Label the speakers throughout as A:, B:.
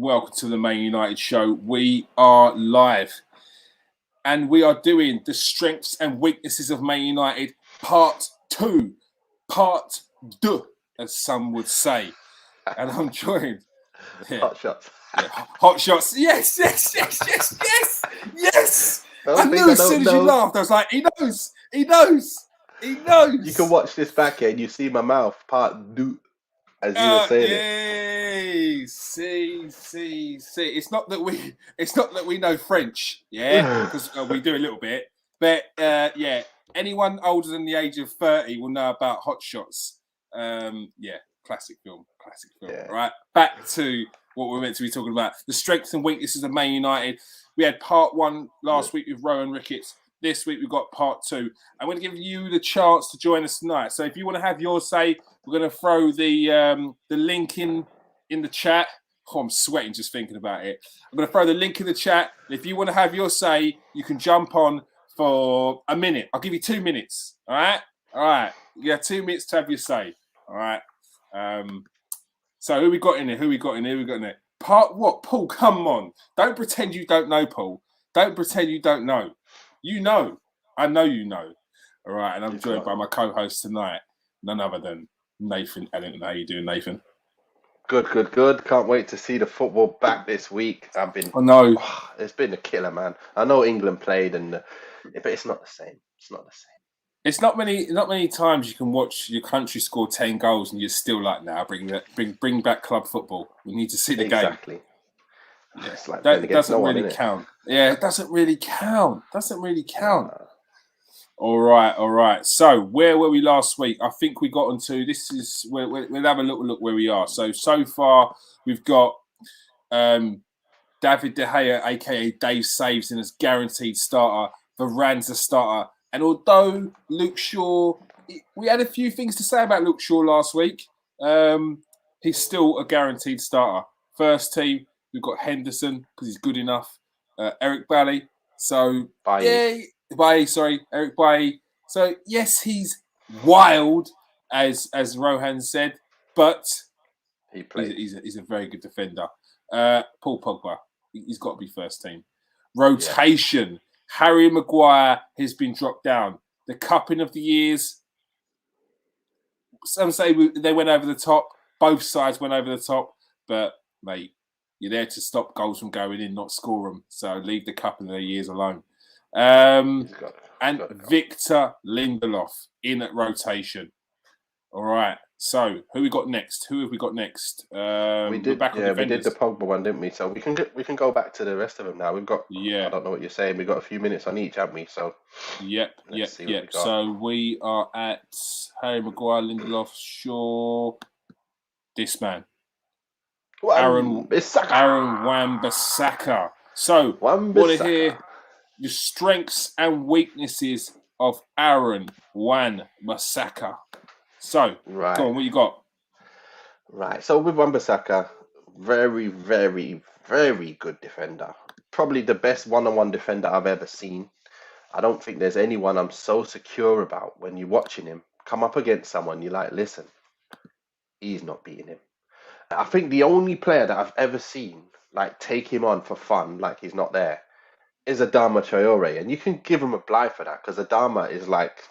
A: welcome to the Man United show. We are live and we are doing the strengths and weaknesses of Man United part 2, part 2, as some would say. And I'm joined.
B: Hot shots.
A: Hot shots. Yes. I knew as soon as you laughed, I was like, he knows.
B: You can watch this back here and you see my mouth part 2 as you were saying
A: it. See. It's not that we know French, yeah, because we do a little bit. But anyone older than the age of 30 will know about Hot Shots. Classic film. Yeah. All right, back to what we're meant to be talking about: the strengths and weaknesses of Man United. We had part 1 last week with Rowan Ricketts. This week we've got part 2. I'm going to give you the chance to join us tonight. So if you want to have your say, we're going to throw the link in the chat. Oh, I'm sweating just thinking about it. I'm going to throw the link in the chat. If you want to have your say, you can jump on for a minute. I'll give you 2 minutes. All right. You have 2 minutes to have your say. All right. So who we got in there? Part what? Paul, come on. Don't pretend you don't know, Paul. Don't pretend you don't know. You know. I know you know. All right. And I'm joined by my co-host tonight, none other than Nathan Ellington. How you doing, Nathan?
B: Good. Can't wait to see the football back this week.
A: I know.
B: It's been a killer, man. I know England played, but it's not the same.
A: It's not many times you can watch your country score 10 goals and you're still like, nah, bring back club football. We need to see the game.
B: Exactly.
A: Yeah. It's like that doesn't really count. Yeah, it doesn't really count. All right. So where were we last week? I think we got onto this is where we'll have a little look where we are. So far we've got David De Gea, aka Dave Saves, in as guaranteed starter. Varane's a starter. And although Luke Shaw, we had a few things to say about Luke Shaw last week, he's still a guaranteed starter. First team, we've got Henderson because he's good enough. Eric Bailly. So, Eric Bailly. So, yes, he's wild, as Rohan said, but he's a very good defender. Paul Pogba, he's got to be first team. Rotation. Yeah. Harry Maguire has been dropped down. The cupping of the years, some say they went over the top. Both sides went over the top. But, mate, you're there to stop goals from going in, not score them. So leave the cupping of the years alone. Victor Lindelof in at rotation. All right. So who have we got next? We did
B: the Pogba one, didn't we? So we can go back to the rest of them now. We've got I don't know what you're saying. We've got a few minutes on each, haven't we? So
A: Yep. So we are at Harry Maguire, Lindelof, Shaw, this man. Aaron Wan-Bissaka. So want to hear the strengths and weaknesses of Aaron Wan-Bissaka. So, Go on, what you got?
B: Right, so with Wan-Bissaka, very, very, very good defender. Probably the best one-on-one defender I've ever seen. I don't think there's anyone I'm so secure about when you're watching him come up against someone. You're like, listen, he's not beating him. I think the only player that I've ever seen like take him on for fun, like he's not there, is Adama Traore. And you can give him a blight for that because Adama is like,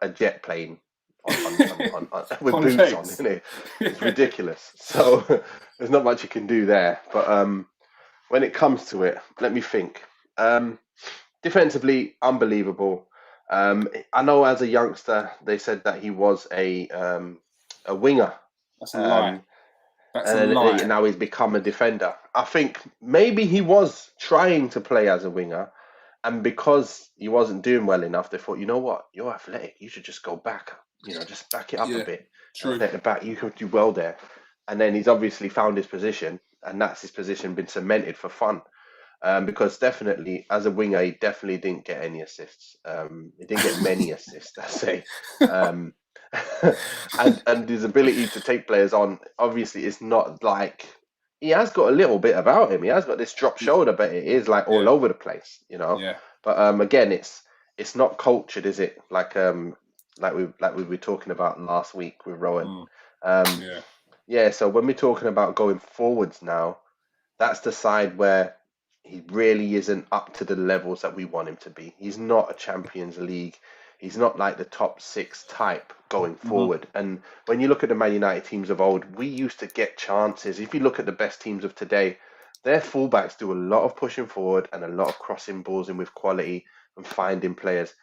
B: a jet plane. With boots legs on, isn't it? It's ridiculous. So there's not much you can do there. But when it comes to it, let me think. Defensively, unbelievable. I know as a youngster they said that he was a winger.
A: That's a lie. And
B: now he's become a defender. I think maybe he was trying to play as a winger, and because he wasn't doing well enough, they thought, you know what, you're athletic, you should just go back. Just back it up a bit.
A: True.
B: At the back, you could do well there. And then he's obviously found his position, and that's his position been cemented for fun. Because definitely, as a winger, he definitely didn't get any assists. He didn't get many assists, I say. And his ability to take players on, obviously, is not like... He has got a little bit about him. He has got this drop shoulder, but it is like all over the place,
A: Yeah.
B: But again, it's not cultured, is it? Like we were talking about last week with Rowan. So when we're talking about going forwards now, that's the side where he really isn't up to the levels that we want him to be. He's not a Champions League. He's not like the top 6 type going forward. And when you look at the Man United teams of old, we used to get chances. If you look at the best teams of today, their fullbacks do a lot of pushing forward and a lot of crossing balls in with quality and finding players.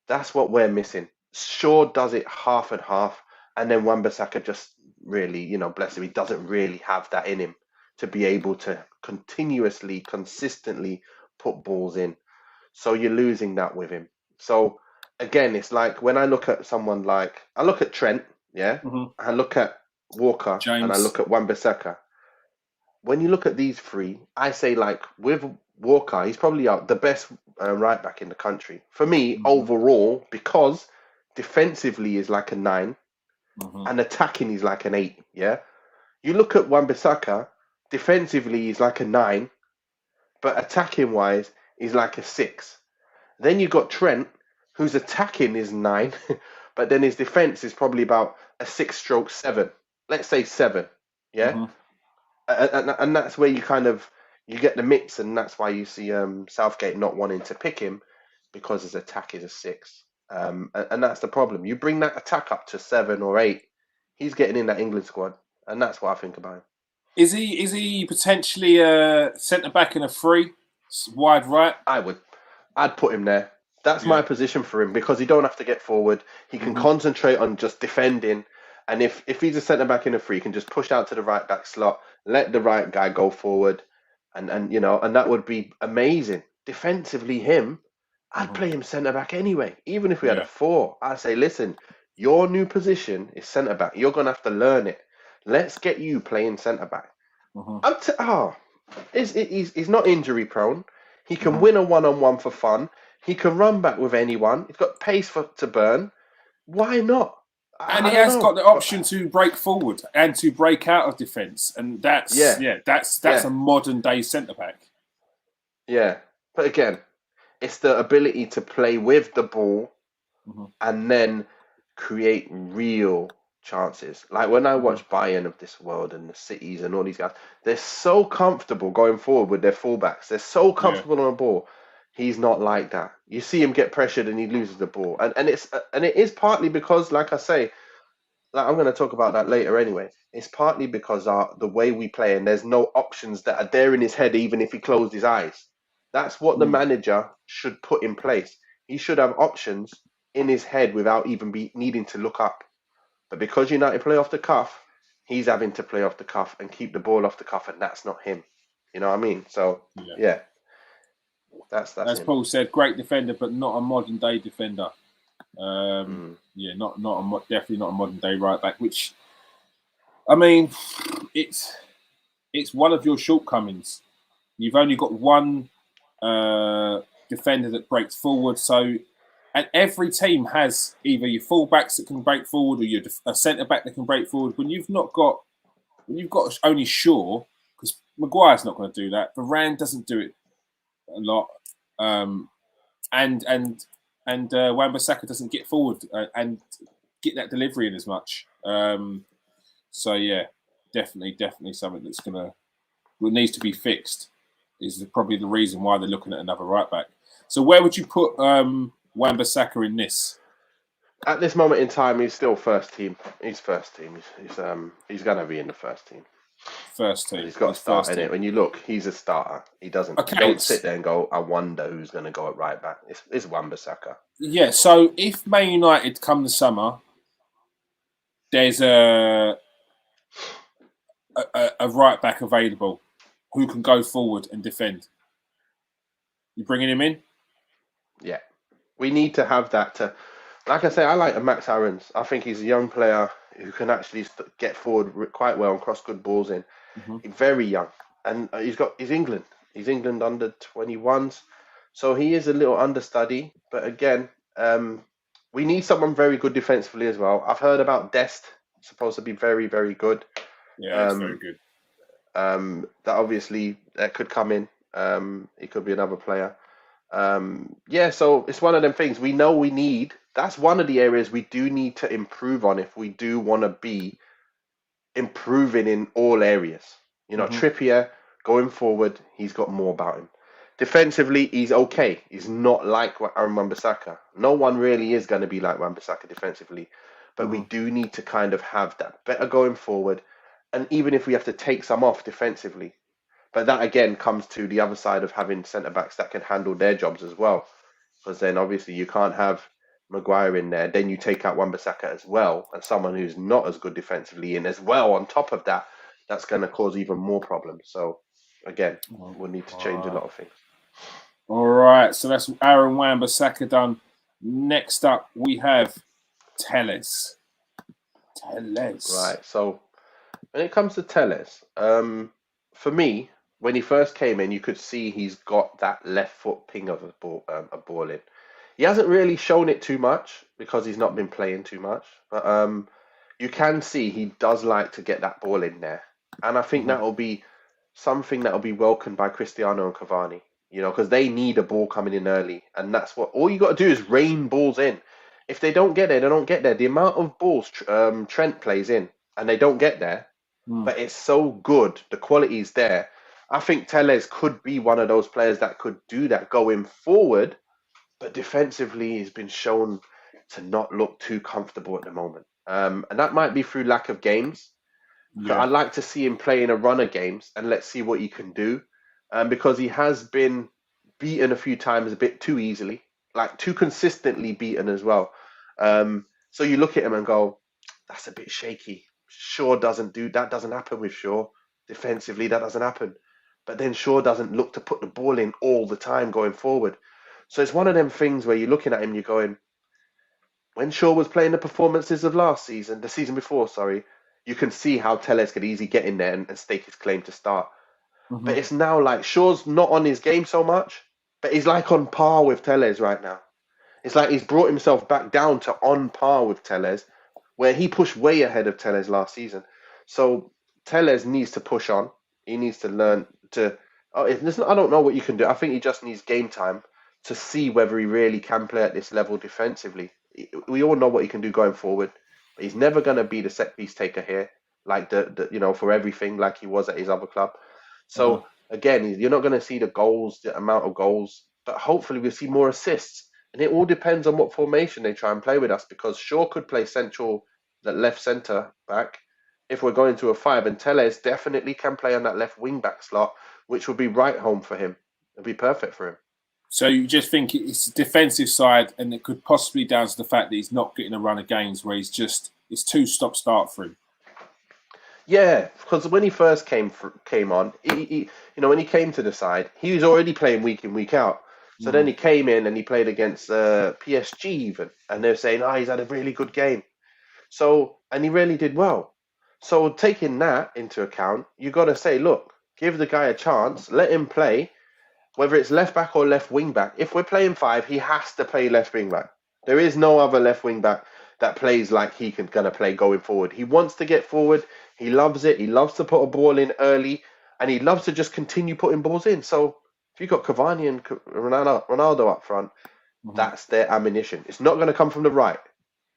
B: That's what we're missing. Shaw does it half and half, and then Wan-Bissaka just really, bless him, he doesn't really have that in him to be able to continuously, consistently put balls in. So you're losing that with him. So again, it's like when I look at someone like I look at Trent, yeah, I look at Walker, and I
A: James.
B: look at Wan-Bissaka. When you look at these three, I say like with Walker, he's probably the best right back in the country for me overall because defensively is like a 9 and attacking is like an 8. Yeah, you look at Wan-Bissaka, defensively he's like a 9, but attacking wise he's like a 6. Then you got Trent, whose attacking is 9, but then his defense is probably about a 6/7. Let's say 7. Yeah. And that's where you get the mix, and that's why you see Southgate not wanting to pick him because his attack is a 6. And that's the problem. You bring that attack up to 7 or 8, he's getting in that England squad, and that's what I think about him.
A: Is he potentially a centre back in a free wide right?
B: I'd put him there. That's my position for him because he don't have to get forward. He can concentrate on just defending. And if he's a centre back in a free, he can just push out to the right back slot, let the right guy go forward, and that would be amazing. Defensively, I'd play him centre back anyway. Even if we had a 4, I'd say, listen, your new position is centre back. You're gonna have to learn it. Let's get you playing centre back. He's not injury prone. He can win a 1-on-1 for fun. He can run back with anyone. He's got pace to burn. Why not?
A: And he has got the option to break forward and to break out of defence, and that's a modern day centre back.
B: Yeah, but again, it's the ability to play with the ball and then create real chances. Like when I watch Bayern of this world and the Cities and all these guys, they're so comfortable going forward with their fullbacks. They're so comfortable on the ball. He's not like that. You see him get pressured and he loses the ball, and it is partly because, like I say, like I'm going to talk about that later anyway. It's partly because the way we play, and there's no options that are there in his head, even if he closed his eyes. That's what the manager should put in place. He should have options in his head without even needing to look up. But because United play off the cuff, he's having to play off the cuff and keep the ball off the cuff, and that's not him. You know what I mean? So yeah. That's
A: as
B: him.
A: Paul said, great defender, but not a modern day defender. Definitely not a modern day right back. Which, I mean, it's one of your shortcomings. You've only got one defender that breaks forward. So, and every team has either your fullbacks that can break forward or a centre back that can break forward. When you've got only Shaw, because Maguire's not going to do that. Varane doesn't do it a lot, and Wan-Bissaka doesn't get forward and get that delivery in as much. So yeah, definitely something that's needs to be fixed. Is probably the reason why they're looking at another right back. So where would you put Wan-Bissaka in this?
B: At this moment in time, he's still first team. He's first team. He's gonna be in the first team.
A: First team.
B: He's got to start in it. When you look, he's a starter. He doesn't. Okay, don't sit there and go, I wonder who's going to go at right back. It's Wan-Bissaka.
A: Yeah. So if Man United come the summer, there's a right back available who can go forward and defend. You bringing him in?
B: Yeah, we need to have that. Like I say, I like Max Aarons. I think he's a young player who can actually get forward quite well and cross good balls in. Very young, and he's England. He's England under 21s, so he is a little understudy. But again, we need someone very good defensively as well. I've heard about Dest, supposed to be very, very good.
A: Yeah, it's very good.
B: That could come in. He could be another player. So it's one of them things we know we need. That's one of the areas we do need to improve on if we do want to be improving in all areas. Trippier Going forward, he's got more about him. Defensively, he's okay. He's not like Aaron Wan-Bissaka. No one really is going to be like Wan-Bissaka defensively. But we do need to kind of have that better going forward. And even if we have to take some off defensively. But that, again, comes to the other side of having centre-backs that can handle their jobs as well. Because then, obviously, you can't have Maguire in there. Then you take out Wan-Bissaka as well. And someone who's not as good defensively in as well on top of that. That's going to cause even more problems. So, again, we'll need to change a lot of things.
A: All right, so that's Aaron Wan-Bissaka done. Next up, we have Telles.
B: Right, so when it comes to Telles, for me, when he first came in, you could see he's got that left foot ping of a ball in. He hasn't really shown it too much because he's not been playing too much. But you can see he does like to get that ball in there. And I think that will be something that will be welcomed by Cristiano and Cavani, because they need a ball coming in early. And that's what all you got to do is rain balls in. If they don't get there, they don't get there. The amount of balls Trent plays in and they don't get there, but it's so good. The quality is there. I think Telles could be one of those players that could do that going forward, but defensively he's been shown to not look too comfortable at the moment. And that might be through lack of games. Yeah. I'd like to see him play in a run of games and let's see what he can do. Because he has been beaten a few times a bit too easily, like too consistently beaten as well. So you look at him and go, that's a bit shaky. Shaw doesn't happen with Shaw. Defensively, that doesn't happen. But then Shaw doesn't look to put the ball in all the time going forward. So it's one of them things where you're looking at him, you're going, when Shaw was playing the performances of the season before, you can see how Telles could easily get in there and stake his claim to start. But it's now like Shaw's not on his game so much, but he's like on par with Telles right now. It's like he's brought himself back down to on par with Telles, where he pushed way ahead of Telles last season. So Telles needs to push on. He needs to learn to... I don't know what you can do. I think he just needs game time to see whether he really can play at this level defensively. We all know what he can do going forward, but he's never going to be the set piece taker here, like for everything, like he was at his other club. So again, you're not going to see the amount of goals, but hopefully we'll see more assists. And it all depends on what formation they try and play with us, because Shaw could play central, that left centre back, if we're going to a 5, and Telles definitely can play on that left wing back slot, which would be right home for him. It'd be perfect for him.
A: So you just think it's the defensive side, and it could possibly down to the fact that he's not getting a run of games where it's too stop-start for him.
B: Yeah, because when he first came on, when he came to the side, he was already playing week in, week out. So then he came in and he played against PSG even, and they're saying, he's had a really good game. So, and he really did well. So taking that into account, you got to say, look, give the guy a chance, let him play, whether it's left back or left wing back. If we're playing 5, he has to play left wing back. There is no other left wing back that plays like he can gonna play going forward. He wants to get forward. He loves it. He loves to put a ball in early, and he loves to just continue putting balls in. So if you've got Cavani and Ronaldo up front, that's their ammunition. It's not going to come from the right,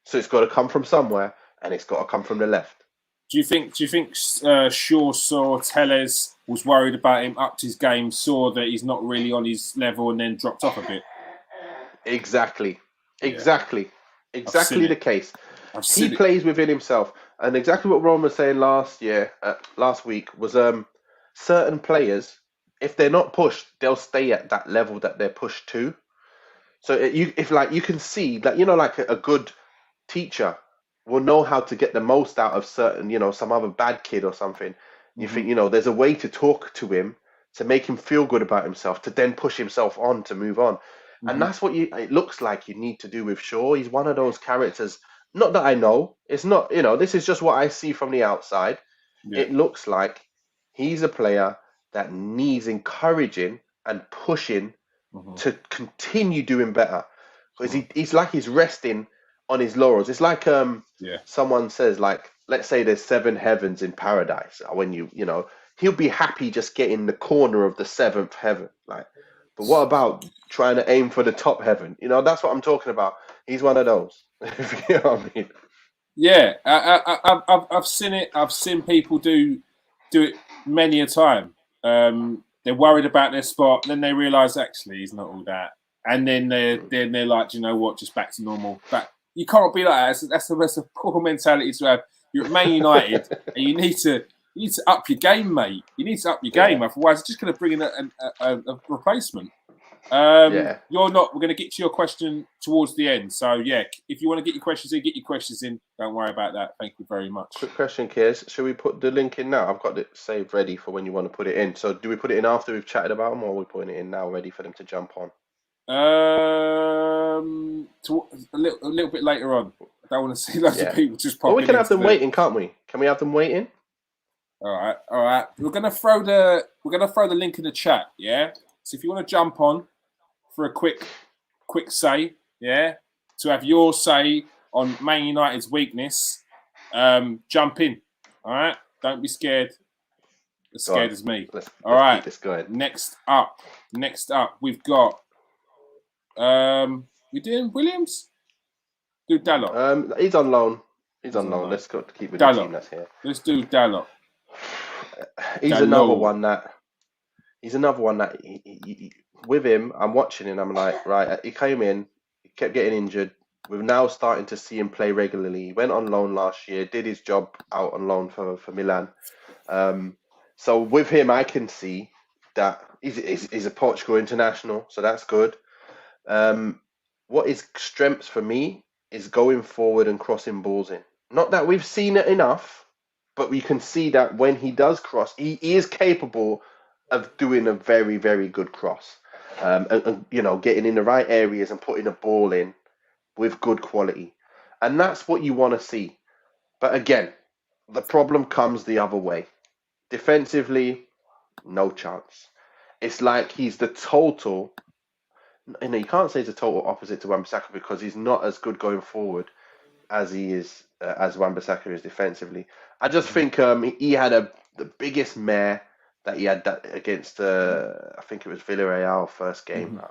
B: so it's got to come from somewhere, and it's got to come from the left.
A: Do you think Shaw saw Telles, was worried about him, upped his game, saw that he's not really on his level, and then dropped off a bit?
B: Exactly the case. He plays within himself, and exactly what Ron was saying last week was certain players, if they're not pushed, they'll stay at that level that they're pushed to. So you can see that, like a good teacher will know how to get the most out of certain, some other bad kid or something. You think, there's a way to talk to him to make him feel good about himself, to then push himself on to move on. And that's what it looks like you need to do with Shaw. He's one of those characters, not that I know, it's not, this is just what I see from the outside. Yeah. It looks like he's a player that needs encouraging and pushing to continue doing better. Because he's like he's resting on his laurels. It's like someone says, like, let's say there's 7 heavens in paradise. When he'll be happy just getting the corner of the 7th heaven. Like, but what about trying to aim for the top heaven? That's what I'm talking about. He's one of those. You know what I mean?
A: Yeah, I've seen it. I've seen people do it many a time. They're worried about their spot. Then they realise actually he's not all that, and then they're like, you know what, just back to normal. But you can't be like that. That's a poor mentality to have. You're at Man United, and you need to up your game, mate. You need to up your game, otherwise it's just going to bring in a replacement. You're not. We're going to get to your question towards the end. So yeah, if you want to get your questions in. Don't worry about that. Thank you very much.
B: Quick question, Kiers. Should we put the link in now? I've got it saved ready for when you want to put it in. So do we put it in after we've chatted about them, or are we putting it in now, ready for them to jump on?
A: A little bit later on. I don't want to see loads of people just pop.
B: Well, we can have them waiting, can't we? Can we have them waiting?
A: All right. We're gonna throw the link in the chat. Yeah. So if you want to jump on for a quick say, to have your say on Man United's weakness, jump in. All right. Don't be scared. As scared as me.
B: Let's
A: right.
B: Keep this going.
A: Next up, we've got. We doing Williams? Do Dalot.
B: He's on loan. He's on loan. Let's go to keep with the team that's here.
A: Let's do Dalot.
B: He's another one that. With him, I'm watching and I'm like, right. He came in, he kept getting injured. We're now starting to see him play regularly. He went on loan last year, did his job out on loan for Milan. So with him, I can see that he's a Portugal international, so that's good. What his strengths for me is going forward and crossing balls in. Not that we've seen it enough, but we can see that when he does cross, he is capable of doing a very, very good cross. And getting in the right areas and putting a ball in with good quality. And that's what you want to see. But again, the problem comes the other way. Defensively, no chance. It's like he's the total... you can't say he's a total opposite to Wan-Bissaka because he's not as good going forward as he is as Wan-Bissaka is defensively. I just think he had the biggest mare that he had that against I think it was Villarreal first game.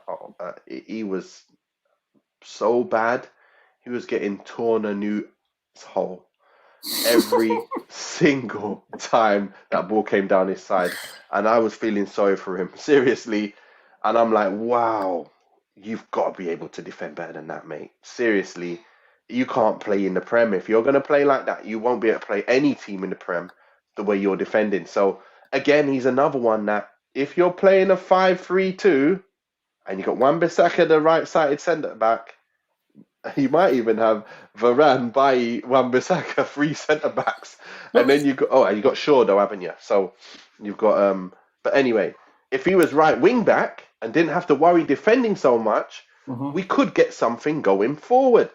B: He was so bad. He was getting torn a new hole every single time that ball came down his side, and I was feeling sorry for him, seriously. And I'm like, wow. You've got to be able to defend better than that, mate. Seriously, you can't play in the Prem. If you're going to play like that, you won't be able to play any team in the Prem the way you're defending. So, again, he's another one that if you're playing a 5-3-2 and you've got Wan-Bissaka, the right-sided centre-back, you might even have Varane, Bailly, Wan-Bissaka, 3 centre-backs. And then you got Shaw, though, haven't you? So, you've got... But anyway, if he was right wing-back, and didn't have to worry defending so much, we could get something going forward.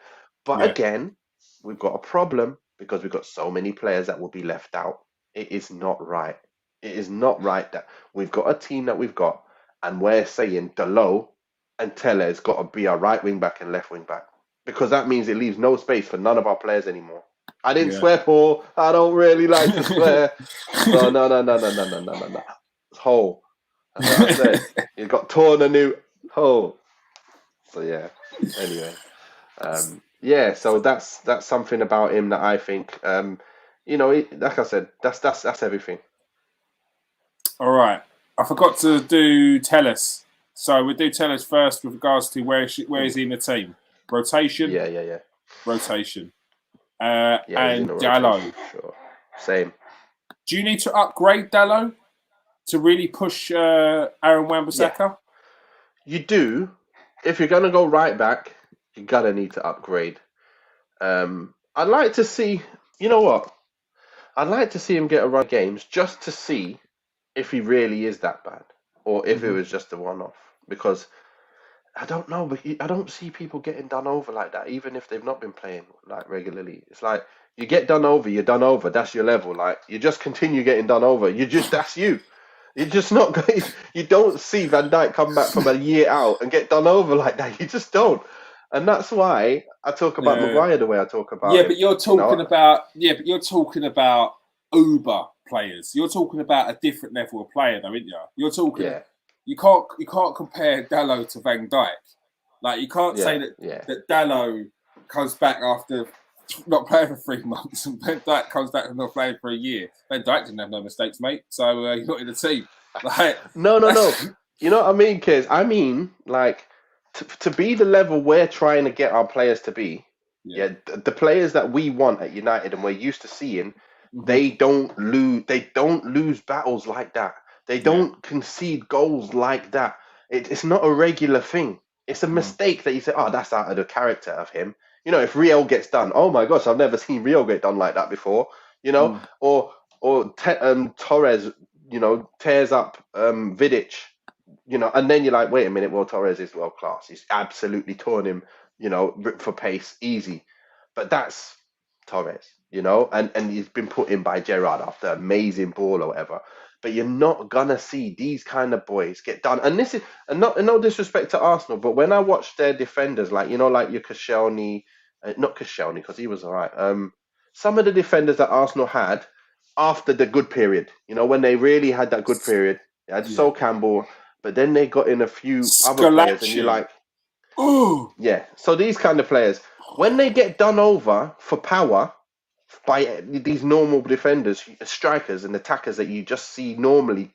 B: But again, we've got a problem because we've got so many players that will be left out. It is not right. It is not right that we've got a team that we've got, and we're saying Dalot and Tellez got to be our right wing back and left wing back, because that means it leaves no space for none of our players anymore. I didn't swear, Paul. I don't really like to swear. No. Hole. That's what I said. He got torn a new hole. So yeah. Anyway, So that's something about him that I think, like I said, that's everything.
A: All right. I forgot to do Tellez. So we'll do Tellez first with regards to where is he in the team? Rotation.
B: Yeah.
A: Rotation. And
B: Dalot. Sure. Same.
A: Do you need to upgrade Dalot to really push Aaron Wan-Bissaka?
B: Yeah. You do. If you're going to go right back, you're going to need to upgrade. I'd like to see... You know what? I'd like to see him get a run of games just to see if he really is that bad or if it was just a one-off. Because I don't know, but I don't see people getting done over like that, even if they've not been playing like regularly. It's like, you get done over, you're done over. That's your level. Like, you just continue getting done over. That's you. You're just not going. You don't see Van Dijk come back from a year out and get done over like that. You just don't, and that's why I talk about Maguire the way I talk about.
A: Yeah, but you're talking about. Yeah, but you're talking about Uber players. You're talking about a different level of player, though, aren't you? You're talking. Yeah. You can't compare Dalot to Van Dijk. Like, you can't say that Dalot comes back after not playing for 3 months, and Van Dijk comes back and not playing for a year. Van Dijk didn't have no mistakes, mate. So he's not in the team. Like,
B: No. You know what I mean, Kez? I mean, like, to be the level we're trying to get our players to be,
A: yeah.
B: yeah, the players that we want at United and we're used to seeing,
A: Hmm.
B: they don't lose. They don't lose battles like that. They
A: Yeah.
B: don't concede goals like that. It's not a regular thing. It's a
A: Mm.
B: mistake that you say, oh, that's out of the character of him. You know, if Rio gets done, oh my gosh, I've never seen Rio get done like that before. You know,
A: Mm.
B: or Torres, you know, tears up Vidic, you know, and then you're like, wait a minute, well, Torres is world class. He's absolutely torn him, you know, for pace, easy. But that's Torres, you know, and he's been put in by Gerrard after amazing ball or whatever. But you're not gonna see these kind of boys get done. And this is, and no disrespect to Arsenal, but when I watch their defenders, like, you know, like your Koscielny, not Koscielny because he was all right. Some of the defenders that Arsenal had after the good period, you know, when they really had that good period, they had
A: Yeah.
B: Sol Campbell, but then they got in a few other players, and you're
A: Scalacci.
B: like,
A: Ooh.
B: yeah. So these kind of players, when they get done over for power by these normal defenders, strikers, and attackers that you just see normally,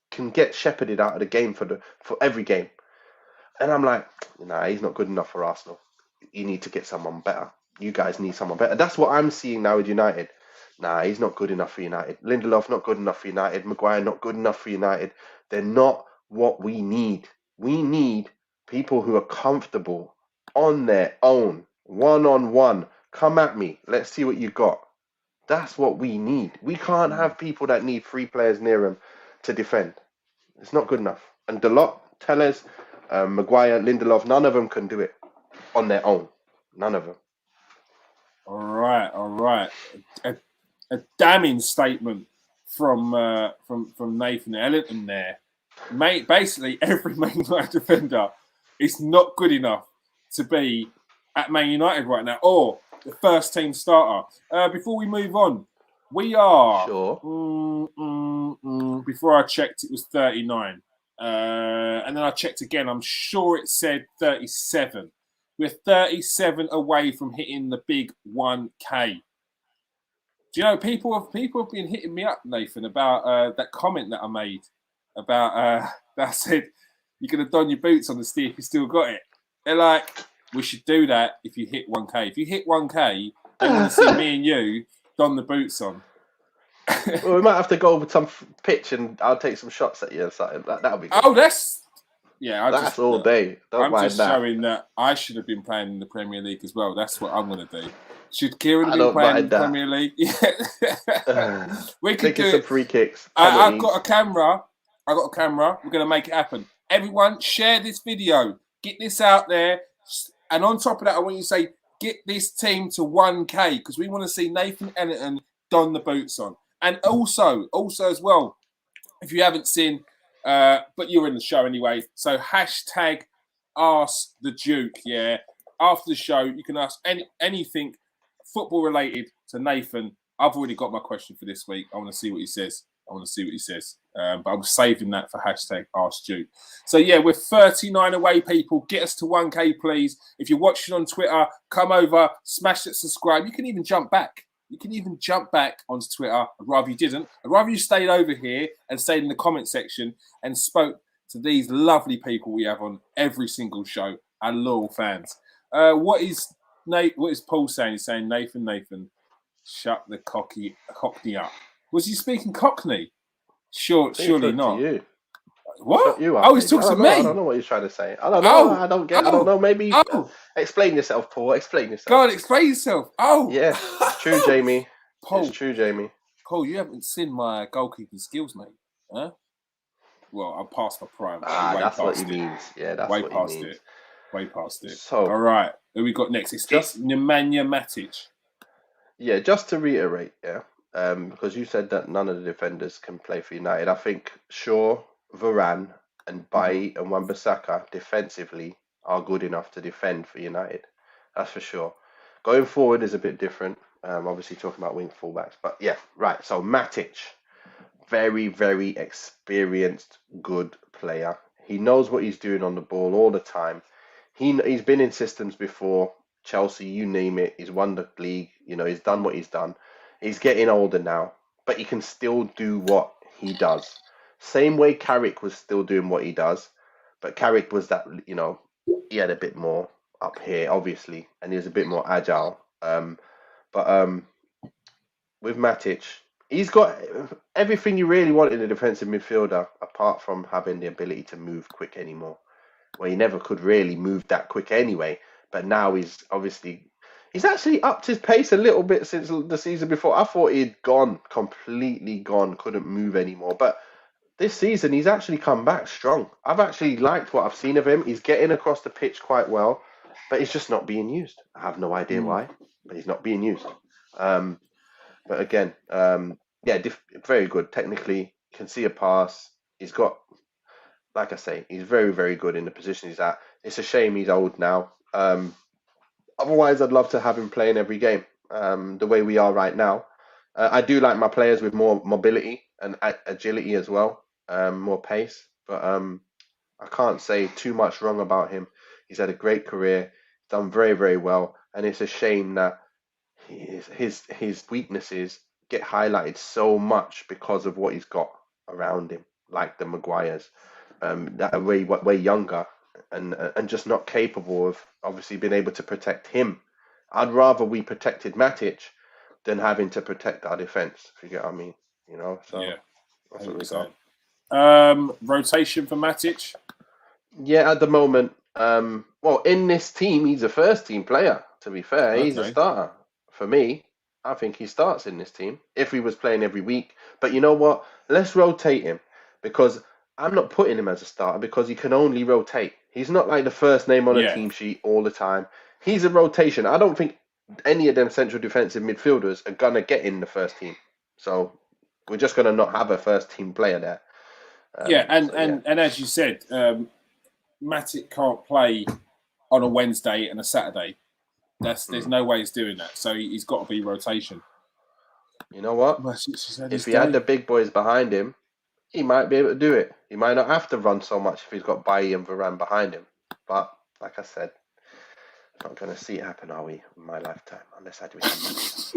B: can get shepherded out of the game for every game. And I'm like, nah, he's not good enough for Arsenal. You need to get someone better. You guys need someone better. That's what I'm seeing now with United. Nah, he's not good enough for United. Lindelof not good enough for United. Maguire not good enough for United. They're not what we need. We need people who are comfortable on their own, one on one. Come at me. Let's see what you got. That's what we need. We can't
A: Mm.
B: have people that need three players near them to defend. It's not good enough. And Dalot, Tellez, Maguire, Lindelof, none of them can do it on their own. None of them.
A: All right. All right. A damning statement from Nathan Ellington there. Mate, basically every Man United defender is not good enough to be at Man United right now, or the first team starter. Before we move on, we are.
B: Sure.
A: Before I checked, it was 39, and then I checked again. I'm sure it said 37. We're 37 away from hitting the big 1K. Do you know people have been hitting me up, Nathan, about that comment that I made about that I said you're gonna don your boots on to see if you still got it. They're like, we should do that if you hit 1K. If you hit 1K, they want to see me and you don the boots on.
B: Well, we might have to go with some pitch and I'll take some shots at you or something. That'll be good.
A: Oh, that's
B: That's all day. Don't
A: I'm
B: mind
A: just
B: that.
A: showing that I should have been playing in the Premier League as well. That's what I'm gonna do. Should Kieran have
B: I
A: been
B: don't
A: playing in
B: mind
A: the
B: that.
A: Premier League? Yeah. We could
B: Taking
A: do
B: some
A: it.
B: free kicks.
A: I've got a camera. We're going to make it happen. Everyone, share this video. Get this out there. And on top of that, I want you to say, get this team to 1K because we want to see Nathan Ellington don the boots on. And also as well, if you haven't seen, but you're in the show anyway, so hashtag Ask the Duke. Yeah. After the show, you can ask anything football related to Nathan. I've already got my question for this week. I want to see what he says. But I'm saving that for hashtag Ask Duke. So yeah, we're 39 away, people. Get us to 1K, please. If you're watching on Twitter, come over, smash that subscribe. You can even jump back. Onto Twitter. I'd rather you didn't. I'd rather you stayed over here and stayed in the comment section and spoke to these lovely people we have on every single show, our loyal fans. What is Paul saying? He's saying, Nathan, shut the Cockney up. Was he speaking Cockney? Surely not.
B: To you.
A: What?
B: You
A: Oh, he's talking to me.
B: I don't know what he's trying to say. I don't know. I don't know. Maybe explain yourself, Paul. Explain yourself.
A: Go on, explain yourself. Oh.
B: Yeah, it's true, Jamie.
A: Paul,
B: it's true, Jamie.
A: Paul, you haven't seen my goalkeeping skills, mate. Huh? Well, I'm past my prime.
B: That's what he means. Yeah, that's what he means.
A: Way past it.
B: So,
A: all right. Who we got next? It's Nemanja Matic.
B: Yeah, just to reiterate, because you said that none of the defenders can play for United. I think Shaw, Varane, and Bailly and Wan-Bissaka defensively are good enough to defend for United. That's for sure. Going forward is a bit different. Obviously talking about wing fullbacks, but yeah, right. So Matic, very, very experienced, good player. He knows what he's doing on the ball all the time. He's been in systems before. Chelsea, you name it. He's won the league. You know, he's done what he's done. He's getting older now, but he can still do what he does. Same way Carrick was still doing what he does, but Carrick was that, he had a bit more up here, obviously, and he was a bit more agile. But with Matic, he's got everything you really want in a defensive midfielder, apart from having the ability to move quick anymore. Well, he never could really move that quick anyway, but now he's actually upped his pace a little bit since the season before. I thought he'd completely gone, couldn't move anymore. But this season, he's actually come back strong. I've actually liked what I've seen of him. He's getting across the pitch quite well, but he's just not being used. I have no idea why, but he's not being used. But again, very good. Technically, can see a pass. He's got, like I say, he's very, very good in the position he's at. It's a shame he's old now. Otherwise, I'd love to have him playing every game the way we are right now. I do like my players with more mobility and agility as well, more pace. But I can't say too much wrong about him. He's had a great career, done very, very well. And it's a shame that his weaknesses get highlighted so much because of what he's got around him, like the Maguires, that are way younger and just not capable of obviously being able to protect him. I'd rather we protected Matic than having to protect our defense, if you get what I mean. So
A: yeah,
B: that's what we got.
A: Rotation for Matic?
B: Yeah, at the moment, well, in this team, he's a first team player, to be fair. He's a starter. For me, I think he starts in this team if he was playing every week. But you know what? Let's rotate him, because I'm not putting him as a starter because he can only rotate. He's not like the first name on a team sheet all the time. He's a rotation. I don't think any of them central defensive midfielders are going to get in the first team. So we're just going to not have a first team player there.
A: And as you said, Matic can't play on a Wednesday and a Saturday. There's no way he's doing that. So he's got to be rotation.
B: You know what? If he had the big boys behind him, he might be able to do it. He might not have to run so much if he's got Bailly and Varane behind him. But like I said, not going to see it happen, are we, in my lifetime? Unless I do it.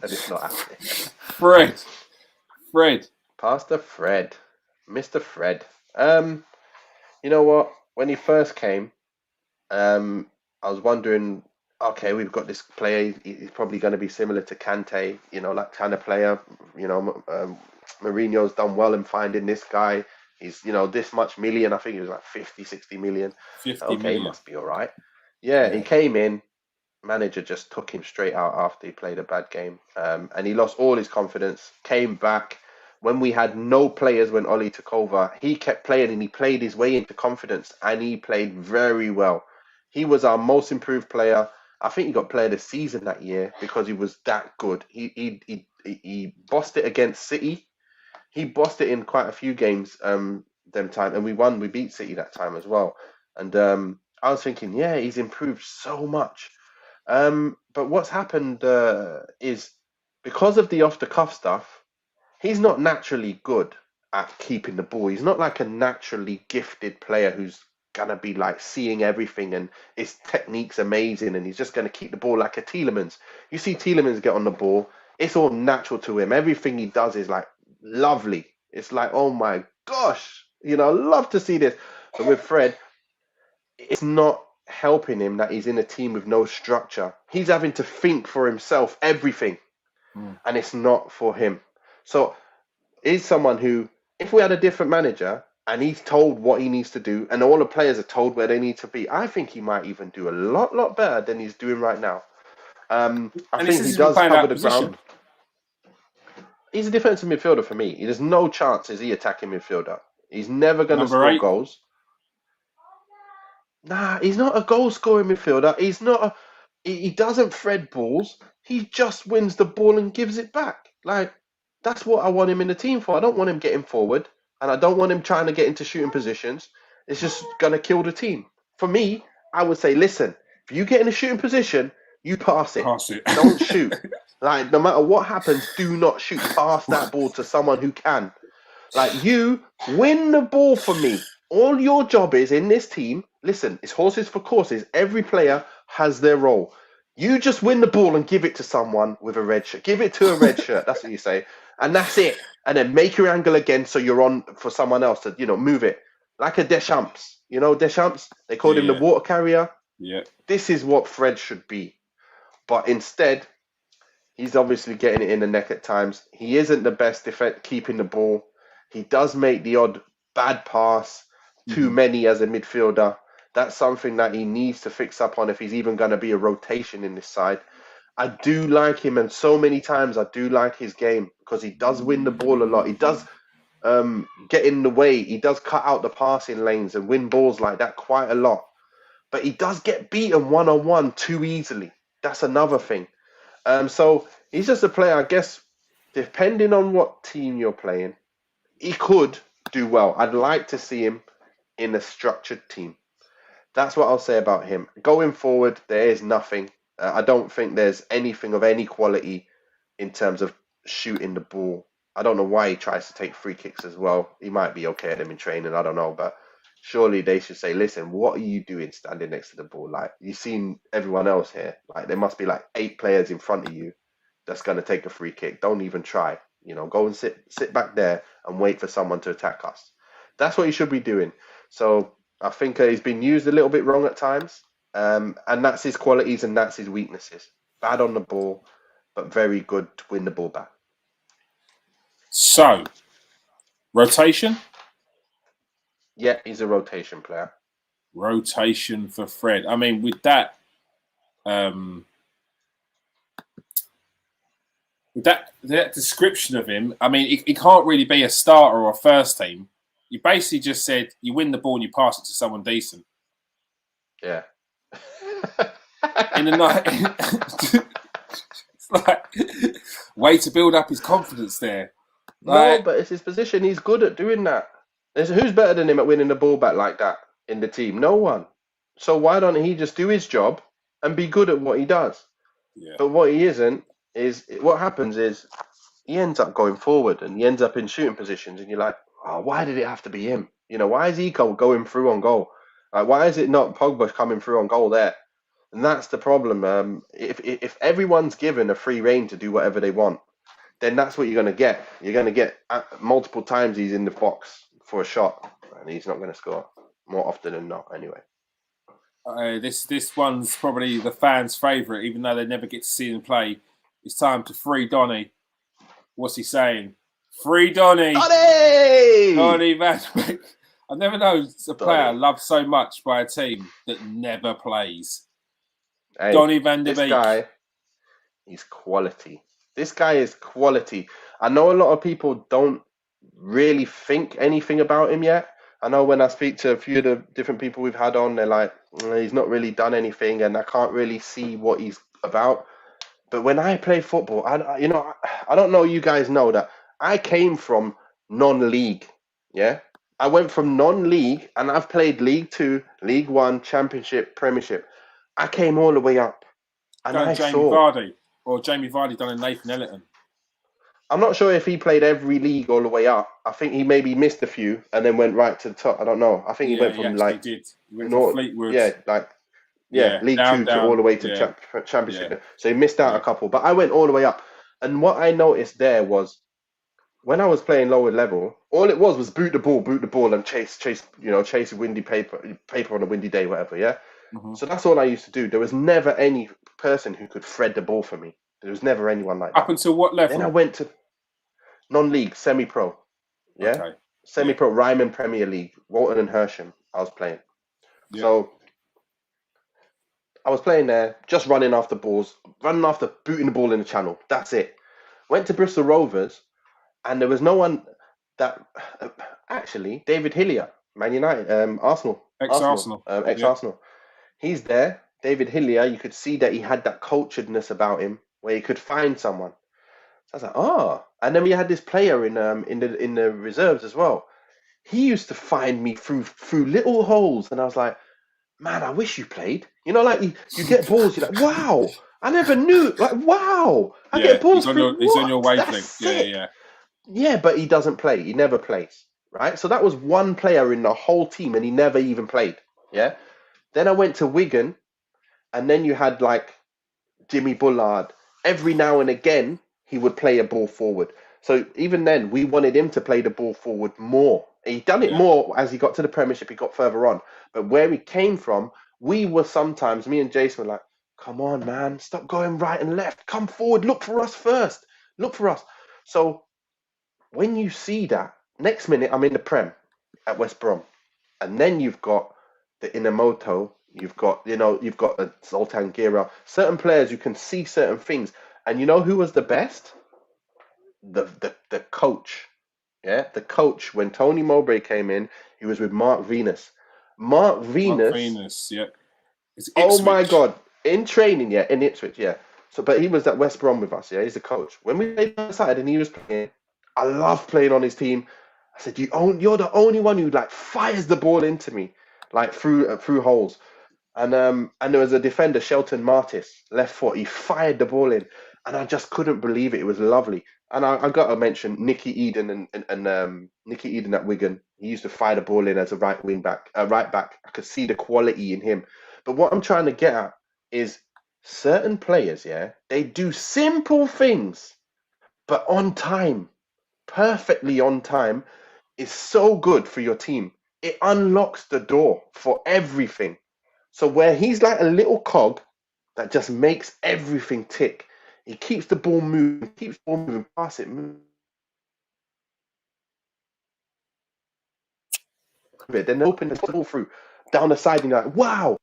B: And it's not happening.
A: Fred.
B: Pastor Fred. Mr. Fred. You know what? When he first came, I was wondering, okay, we've got this player. He's probably going to be similar to Kante, that kind of player. Mourinho's done well in finding this guy. He's, this much million. I think it was like 50, 60 million.
A: 50
B: okay,
A: million.
B: He must be all right. Yeah, he came in. Manager just took him straight out after he played a bad game. And he lost all his confidence, came back. When we had no players when Oli took over, he kept playing and he played his way into confidence and he played very well. He was our most improved player. I think he got player of the season that year because he was that good. He bossed it against City. He bossed it in quite a few games them time, and we won. We beat City that time as well. And I was thinking, yeah, he's improved so much. But what's happened is because of the off-the-cuff stuff, he's not naturally good at keeping the ball. He's not like a naturally gifted player who's going to be like seeing everything and his technique's amazing and he's just going to keep the ball like a Tielemans. You see Tielemans get on the ball, it's all natural to him. Everything he does is like lovely. It's like, oh my gosh, I love to see this. But with Fred, it's not helping him that he's in a team with no structure. He's having to think for himself, everything. And it's not for him. So he's someone who, if we had a different manager and he's told what he needs to do and all the players are told where they need to be, I think he might even do a lot better than he's doing right now. I think he does cover the ground. He's a defensive midfielder for me. There's no chance is he attacking midfielder. He's never going to score goals. Nah, he's not a goal-scoring midfielder. He's not. He doesn't thread balls. He just wins the ball and gives it back. Like, that's what I want him in the team for. I don't want him getting forward, and I don't want him trying to get into shooting positions. It's just going to kill the team. For me, I would say, listen, if you get in a shooting position, you pass it. Don't shoot. Like, no matter what happens, do not shoot. Pass that ball to someone who can. Like, you win the ball for me. All your job is in this team, listen, it's horses for courses. Every player has their role. You just win the ball and give it to someone with a red shirt. Give it to a red shirt. That's what you say. And that's it. And then make your angle again so you're on for someone else to, move it. Like a Deschamps. You know Deschamps? They called him the
A: Yeah,
B: water carrier.
A: yeah.
B: This is what Fred should be. But instead, he's obviously getting it in the neck at times. He isn't the best keeping the ball. He does make the odd bad pass, too many as a midfielder. That's something that he needs to fix up on if he's even going to be a rotation in this side. I do like him, and so many times I do like his game because he does win the ball a lot. He does get in the way. He does cut out the passing lanes and win balls like that quite a lot. But he does get beaten one-on-one too easily. That's another thing. So he's just a player, I guess, depending on what team you're playing, he could do well. I'd like to see him in a structured team. That's what I'll say about him. Going forward, there is nothing. I don't think there's anything of any quality in terms of shooting the ball. I don't know why he tries to take free kicks as well. He might be okay at them in training, I don't know. But surely they should say, listen, what are you doing standing next to the ball? Like, you've seen everyone else here. Like, there must be like 8 players in front of you that's going to take a free kick. Don't even try. Go and sit back there and wait for someone to attack us. That's what he should be doing. So I think he's been used a little bit wrong at times. And that's his qualities and that's his weaknesses. Bad on the ball, but very good to win the ball back.
A: So, rotation?
B: Yeah, he's a rotation player.
A: Rotation for Fred. I mean, with that, that description of him, I mean, he can't really be a starter or a first team. You basically just said you win the ball and you pass it to someone decent.
B: Yeah.
A: In the night, it's like way to build up his confidence there.
B: No, but it's his position. He's good at doing that. Who's better than him at winning the ball back like that in the team? No one. So why don't he just do his job and be good at what he does?
A: Yeah.
B: But what he isn't is what happens is he ends up going forward and he ends up in shooting positions, and you're like, oh, why did it have to be him? Why is he going through on goal? Like, why is it not Pogba coming through on goal there? And that's the problem. If everyone's given a free rein to do whatever they want, then that's what you're going to get. You're going to get multiple times he's in the box for a shot, and he's not going to score more often than not. Anyway,
A: this one's probably the fans' favourite, even though they never get to see him play. It's time to free Donny. What's he saying? Free Donny! Donny Van Beek. I never know a player loved so much by a team that never plays.
B: Hey,
A: Donny Van
B: this
A: Beek.
B: guy, he's quality. This guy is quality. I know a lot of people don't really think anything about him yet. I know when I speak to a few of the different people we've had on, they're like, he's not really done anything and I can't really see what he's about. But when I play football, I don't know, you guys know that I came from non-league. Yeah, I went from non-league and I've played League 2, League 1, Championship, Premiership. I came all the way up. And I
A: Jamie
B: saw
A: Vardy, or Jamie Vardy done in Nathan Ellerton.
B: I'm not sure if he played every league all the way up. I think he maybe missed a few and then went right to the top. I don't know. I think he went from like
A: did. He went from Fleetwood.
B: League
A: down,
B: 2 to all the way to Championship.
A: Yeah.
B: So he missed out a couple, but I went all the way up. And what I noticed there was when I was playing lower level, all it was boot the ball and chase windy paper on a windy day, whatever. Yeah.
A: Mm-hmm.
B: So that's all I used to do. There was never any person who could thread the ball for me. There was never anyone like that.
A: Up until what level?
B: Then I went to non-league, semi-pro. Yeah? Okay. Semi-pro, Ryman Premier League, Walton and Hersham, I was playing. Yeah. So I was playing there, just running after balls, booting the ball in the channel. That's it. Went to Bristol Rovers, and there was no one that... actually, David Hillier, Man United, Arsenal.
A: Ex-Arsenal.
B: Ex-Arsenal. He's there. David Hillier, you could see that he had that culturedness about him, where he could find someone. So I was like, oh. And then we had this player in the reserves as well. He used to find me through little holes, and I was like, man, I wish you played. Like you get balls, you're like, wow, I never knew. Like, wow, I get balls through.
A: He's on your wavelength.
B: Yeah, but he doesn't play. He never plays, right? So that was one player in the whole team, and he never even played. Yeah. Then I went to Wigan, and then you had like Jimmy Bullard. Every now and again, he would play a ball forward. So even then, we wanted him to play the ball forward more. He done it
A: Yeah.
B: more as he got to the Premiership. He got further on, but where he came from, we were sometimes me and Jason were like, "Come on, man, stop going right and left. Come forward. Look for us first. Look for us." So when you see that, next minute I'm in the Prem at West Brom, and then you've got the Inamoto, you've got the Zoltan Gira, certain players you can see certain things, and you know who was the best? The coach, yeah, the coach. When Tony Mowbray came in, he was with Mark Venus. Mark
A: Mark
B: Venus,
A: Venus, yeah. It's
B: oh my
A: Ipswich.
B: God, in training, yeah, in Ipswich, yeah. So, but he was at West Brom with us, yeah. He's the coach. When we played on the side and he was playing, I love playing on his team. I said, you're the only one who like fires the ball into me, like through holes. And there was a defender, Shelton Martis, left foot. He fired the ball in, and I just couldn't believe it. It was lovely. And I got to mention Nicky Eden and Nicky Eden at Wigan. He used to fire the ball in as a right back. I could see the quality in him. But what I'm trying to get at is certain players, yeah, they do simple things, but on time, perfectly on time, is so good for your team. It unlocks the door for everything. So where he's like a little cog that just makes everything tick. He keeps the ball moving, pass it, move it, then open the ball through down the side, and you're like, wow,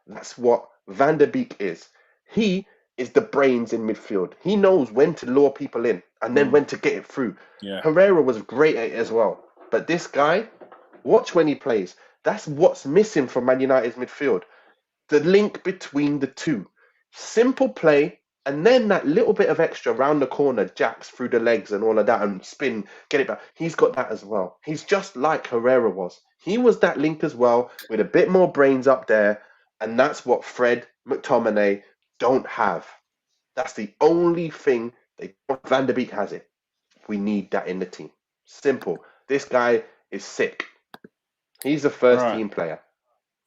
B: that's what Van der Beek is. He is the brains in midfield. He knows when to lure people in and then when to get it through.
A: Yeah.
B: Herrera was great at it as well. But this guy, watch when he plays. That's what's missing from Man United's midfield. The link between the two. Simple play, and then that little bit of extra round the corner, jacks through the legs and all of that, and spin, get it back. He's got that as well. He's just like Herrera was. He was that link as well, with a bit more brains up there, and that's what Fred, McTominay don't have. That's the only thing Van der Beek has it. We need that in the team. Simple. This guy is sick. He's a first
A: Right.
B: team player.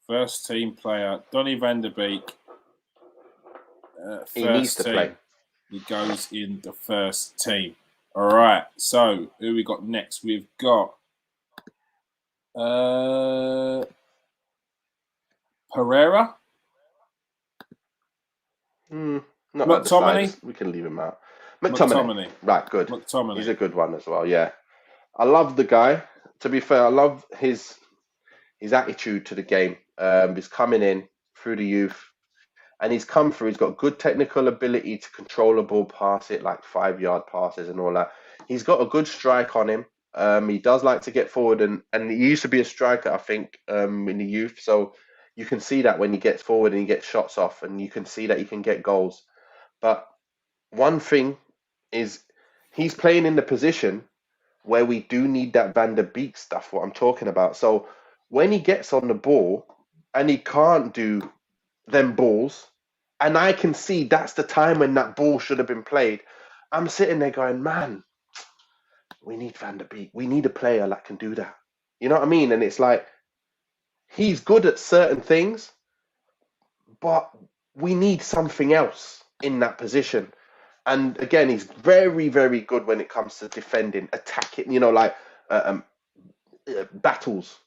A: First team player, Donny van der Beek.
B: He needs
A: First
B: to
A: team.
B: play.
A: He goes in the first team. All right. So who we got next? We've got Pereira.
B: Not at the
A: McTominay.
B: side. We can leave him out.
A: McTominay.
B: Right, good.
A: McTominay.
B: He's a good one as well. Yeah, I love the guy. To be fair, I love his attitude to the game. He's coming in through the youth, and he's come through. He's got good technical ability to control a ball, pass it like 5-yard passes and all that. He's got a good strike on him. He does like to get forward, and he used to be a striker, I think, in the youth. So you can see that when he gets forward and he gets shots off, and you can see that he can get goals. But one thing is he's playing in the position where we do need that Van der Beek stuff, what I'm talking about. So when he gets on the ball and he can't do them balls, and I can see that's the time when that ball should have been played, I'm sitting there going, man, we need Van der Beek. We need a player that can do that. You know what I mean? And it's like, he's good at certain things, but we need something else in that position. And again, he's very, very good when it comes to defending, attacking, like battles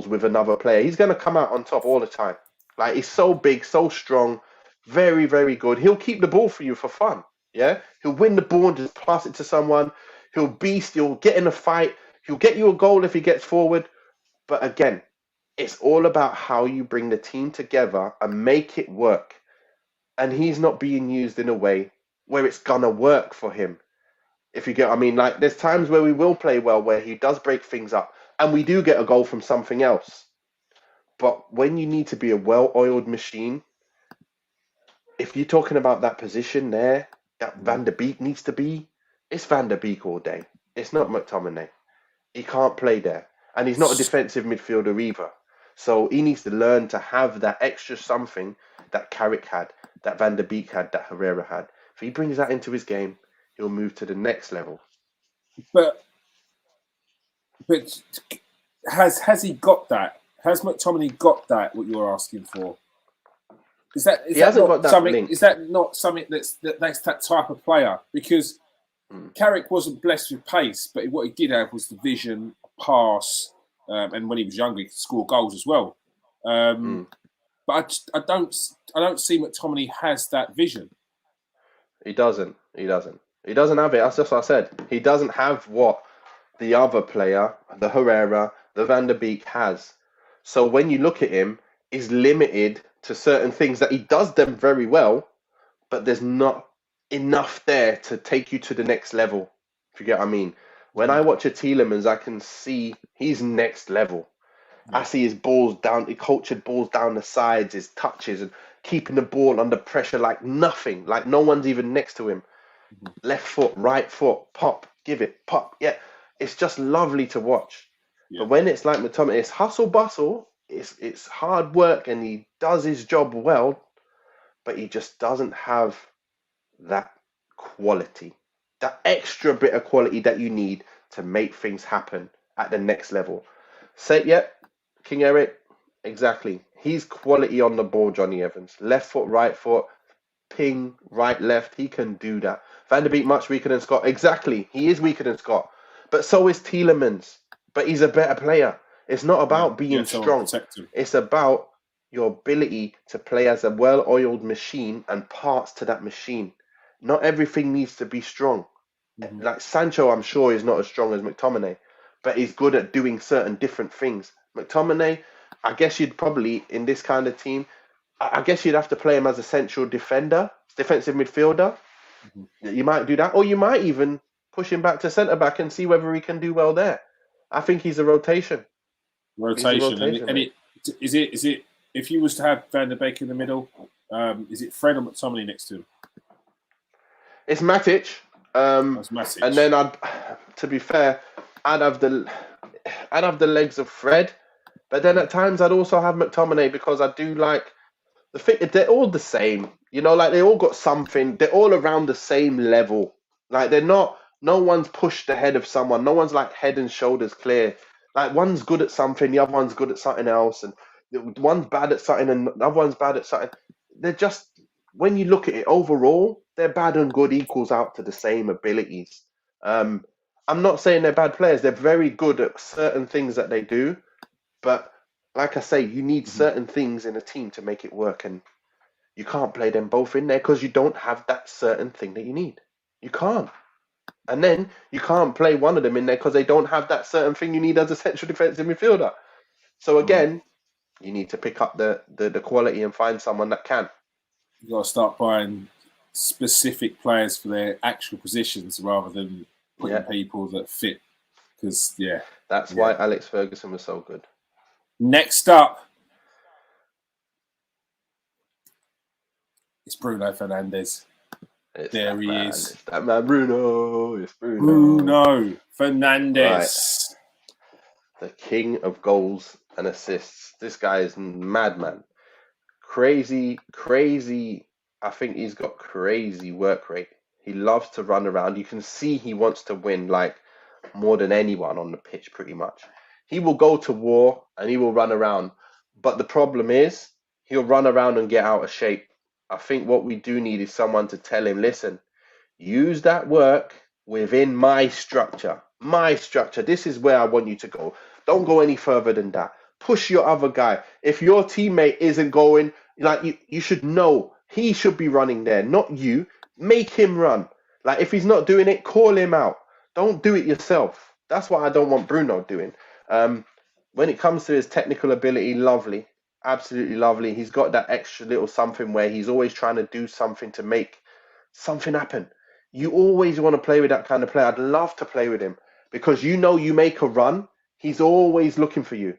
B: with another player. He's going to come out on top all the time. Like, he's so big, so strong, very, very good. He'll keep the ball for you for fun. Yeah, he'll win the ball and just pass it to someone. He'll beast. He'll get in a fight. He'll get you a goal if he gets forward. But again, it's all about how you bring the team together and make it work. And he's not being used in a way where it's gonna work for him. If you get, I mean, like, there's times where we will play well, where he does break things up, and we do get a goal from something else. But when you need to be a well-oiled machine, if you're talking about that position there, that Van der Beek needs to be, it's Van der Beek all day. It's not McTominay. He can't play there, and he's not a defensive midfielder either. So he needs to learn to have that extra something that Carrick had, that Van der Beek had, that Herrera had. If he brings that into his game, he'll move to the next level.
A: But has he got that? Has McTominay got that? What you're asking for? Is that
B: He hasn't got that
A: something?
B: link.
A: Is that not something that's that type of player? Because Carrick wasn't blessed with pace, but what he did have was the vision, pass, and when he was younger, he could score goals as well. But I don't see McTominay has that vision.
B: He doesn't. He doesn't have it. That's just what I said. He doesn't have what the other player, the Herrera, the Van der Beek has. So when you look at him, he's limited to certain things that he does them very well, but there's not enough there to take you to the next level. If you get what I mean. When I watch a Tielemans, I can see he's next level. I see his balls down, he cultured balls down the sides, his touches, and keeping the ball under pressure like nothing, like no one's even next to him. Left foot, right foot, pop, give it, pop. Yeah, it's just lovely to watch. But when it's like McTominay, it's hustle bustle, it's hard work, and he does his job well, but he just doesn't have that quality, that extra bit of quality that you need to make things happen at the next level. King Eric, exactly. He's quality on the ball, Johnny Evans. Left foot, right foot, ping, right, left. He can do that. Van der Beek much weaker than Scott. Exactly. He is weaker than Scott. But so is Tielemans. But he's a better player. It's not about being strong. It's about your ability to play as a well-oiled machine and parts to that machine. Not everything needs to be strong. Like Sancho, I'm sure, is not as strong as McTominay, but he's good at doing certain different things. McTominay, I guess you'd probably, in this kind of team, I guess you'd have to play him as a central defender, defensive midfielder. You might do that, or you might even push him back to centre-back and see whether he can do well there. I think he's a rotation.
A: Is it if you was to have Van der Beek in the middle, is it Fred or McTominay next to him?
B: It's Matic.
A: Matic.
B: And then to be fair, I'd have the legs of Fred, but then at times I'd also have McTominay because I do like the thing. They're all the same, like they all got something. They're all around the same level. Like they're not. No one's pushed ahead of someone. No one's like head and shoulders clear. Like one's good at something, the other one's good at something else, and one's bad at something and the other one's bad at something. They're just, when you look at it overall, their bad and good equals out to the same abilities. I'm not saying they're bad players. They're very good at certain things that they do, but like I say, you need certain things in a team to make it work, and you can't play them both in there because you don't have that certain thing that you need. You can't. And then you can't play one of them in there because they don't have that certain thing you need as a central defensive midfielder. So again, you need to pick up the quality and find someone that can.
A: You've got to start buying specific players for their actual positions rather than putting people that fit. Because,
B: That's why Alex Ferguson was so good.
A: Next up, it's Bruno Fernandes. There he is.
B: It's that man, Bruno. It's
A: Bruno Fernandes.
B: Right. The king of goals and assists. This guy is madman. Crazy. I think he's got crazy work rate. He loves to run around. You can see he wants to win like more than anyone on the pitch, pretty much. He will go to war and he will run around. But the problem is he'll run around and get out of shape. I think what we do need is someone to tell him, listen, use that work within my structure. My structure. This is where I want you to go. Don't go any further than that. Push your other guy. If your teammate isn't going, like you should know he should be running there, not you. Make him run. Like if he's not doing it, call him out. Don't do it yourself. That's what I don't want Bruno doing. When it comes to his technical ability, lovely. Absolutely lovely. He's got that extra little something where he's always trying to do something to make something happen. You always want to play with that kind of player. I'd love to play with him because you make a run, he's always looking for you.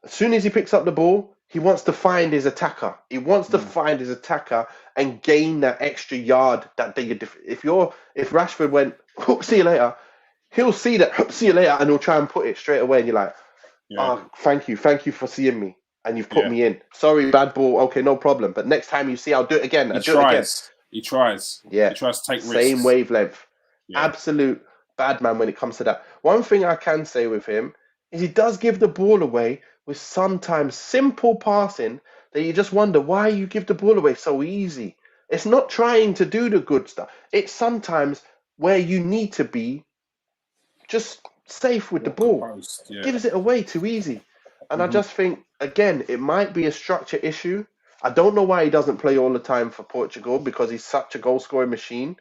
B: As soon as he picks up the ball, he wants to find his attacker. He wants to find his attacker and gain that extra yard that they. If Rashford went, see you later, he'll see that, see you later, and he'll try and put it straight away. And you're like, thank you for seeing me. And you've put me in. Sorry, bad ball. Okay, no problem. But next time you see, I'll do it again.
A: He tries. He tries.
B: Yeah.
A: He tries to take risks.
B: Same wavelength. Yeah. Absolute bad man when it comes to that. One thing I can say with him is he does give the ball away with sometimes simple passing that you just wonder why you give the ball away so easy. It's not trying to do the good stuff. It's sometimes where you need to be just safe with the
A: More
B: ball.
A: composed, yeah.
B: Gives it away too easy. And I just think, again, it might be a structure issue. I don't know why he doesn't play all the time for Portugal because he's such a goal scoring machine.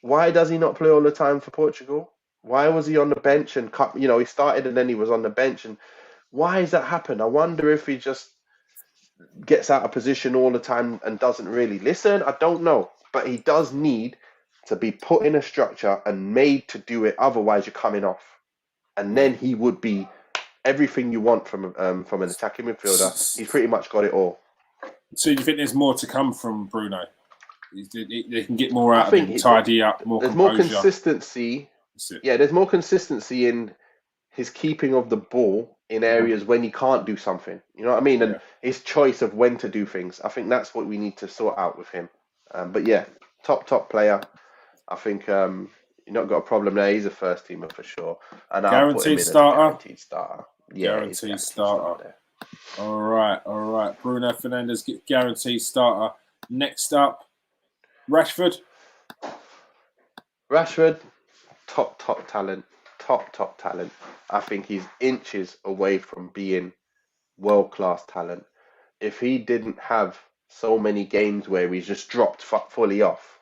B: Why does he not play all the time for Portugal? Why was he on the bench and he started and then he was on the bench? And why has that happened? I wonder if he just gets out of position all the time and doesn't really listen. I don't know. But he does need to be put in a structure and made to do it. Otherwise, you're coming off. And then he would be everything you want from an attacking midfielder. He's pretty much got it all.
A: So you think there's more to come from Bruno? They can get more out of him, tidy up, more
B: there's
A: composure.
B: More consistency. Yeah, there's more consistency in his keeping of the ball in areas when he can't do something. You know what I mean? And his choice of when to do things. I think that's what we need to sort out with him. But yeah, top player. I think you've not got a problem there. He's a first teamer for sure. And I'll put him in as a guaranteed starter. Yeah,
A: guaranteed starter. All right. Bruno Fernandes, guaranteed starter. Next up, Rashford,
B: top talent. Top talent. I think he's inches away from being world-class talent. If he didn't have so many games where he's just dropped fully off,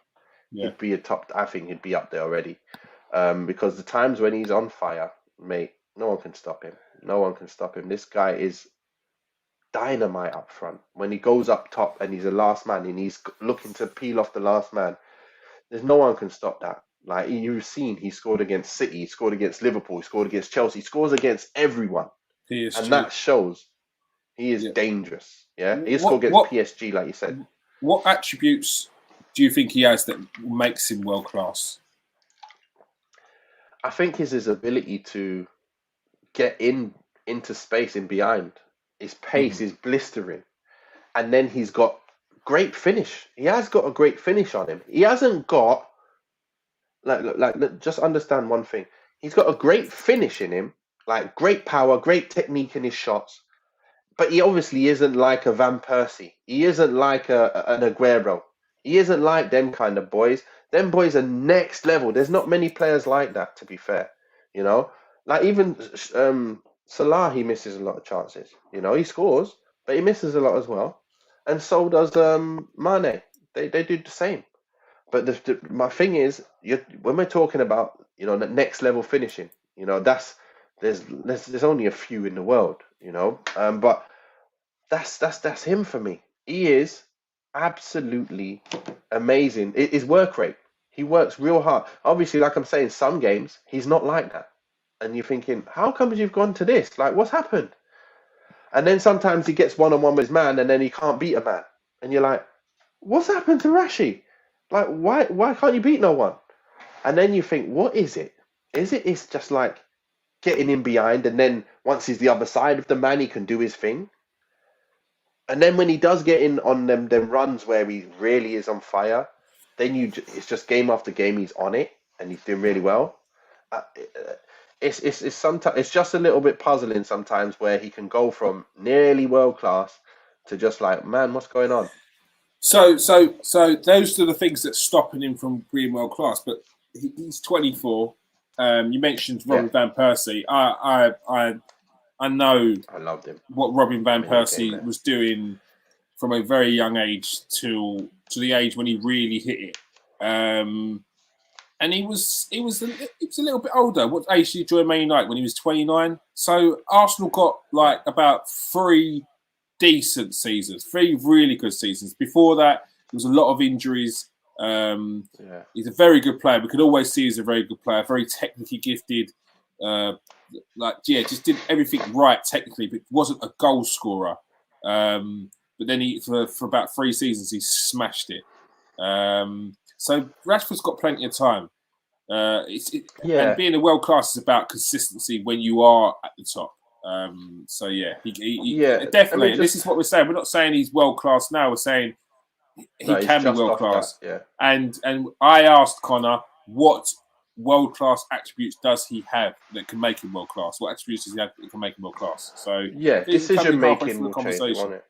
B: he'd be I think he'd be up there already. Because the times when he's on fire, mate, no one can stop him. This guy is dynamite up front. When he goes up top and he's the last man and he's looking to peel off the last man, there's no one can stop that. Like you've seen, he scored against City, he scored against Liverpool, he scored against Chelsea, he scores against everyone. That shows he is dangerous. Yeah, he scored against PSG, like you said.
A: What attributes do you think he has that makes him world class?
B: I think is his ability to get into space in behind. His pace is blistering, and then he's got great finish. He has got a great finish on him. He hasn't got just understand one thing. He's got a great finish in him, like great power, great technique in his shots. But he obviously isn't like a Van Persie. He isn't like an Aguero. He isn't like them kind of boys. Them boys are next level. There's not many players like that, to be fair. You know, like even Salah, he misses a lot of chances. You know, he scores, but he misses a lot as well. And so does Mane. They do the same. But my thing is, when we're talking about the next level finishing, there's only a few in the world, but that's him for me. He is absolutely amazing. His work rate, he works real hard. Obviously, like I'm saying, some games he's not like that, and you're thinking, how come you've gone to this? Like, what's happened? And then sometimes he gets one-on-one with his man, and then he can't beat a man, and you're like, what's happened to Rashi? Like, why can't you beat no one? And then you think, what is it? It's just like getting in behind, and then once he's the other side of the man, he can do his thing. And then when he does get in on them runs where he really is on fire, then it's just game after game he's on it, and he's doing really well. It's sometimes it's just a little bit puzzling sometimes where he can go from nearly world class to just like, man, what's going on?
A: So those are the things that's stopping him from being world class. But he's 24. You mentioned Robin van Persie. I know
B: I loved him.
A: What Robin van Persie was doing from a very young age to the age when he really hit it. And he was a little bit older. What age did he join Man United? When he was 29. So Arsenal got like about 3 decent seasons, 3 really good seasons. Before that, there was a lot of injuries. He's a very good player. We could always see he's a very good player, very technically gifted. Just did everything right technically, but wasn't a goal scorer. But then for about 3 seasons, he smashed it. So Rashford's got plenty of time. And being a world class is about consistency when you are at the top. He definitely. This is what we're saying. We're not saying he's world class now. We're saying he can be world class. And I asked Connor, what world class attributes does he have that can make him world class? What attributes does he have that can make him world class? So
B: decision making will change, won't it?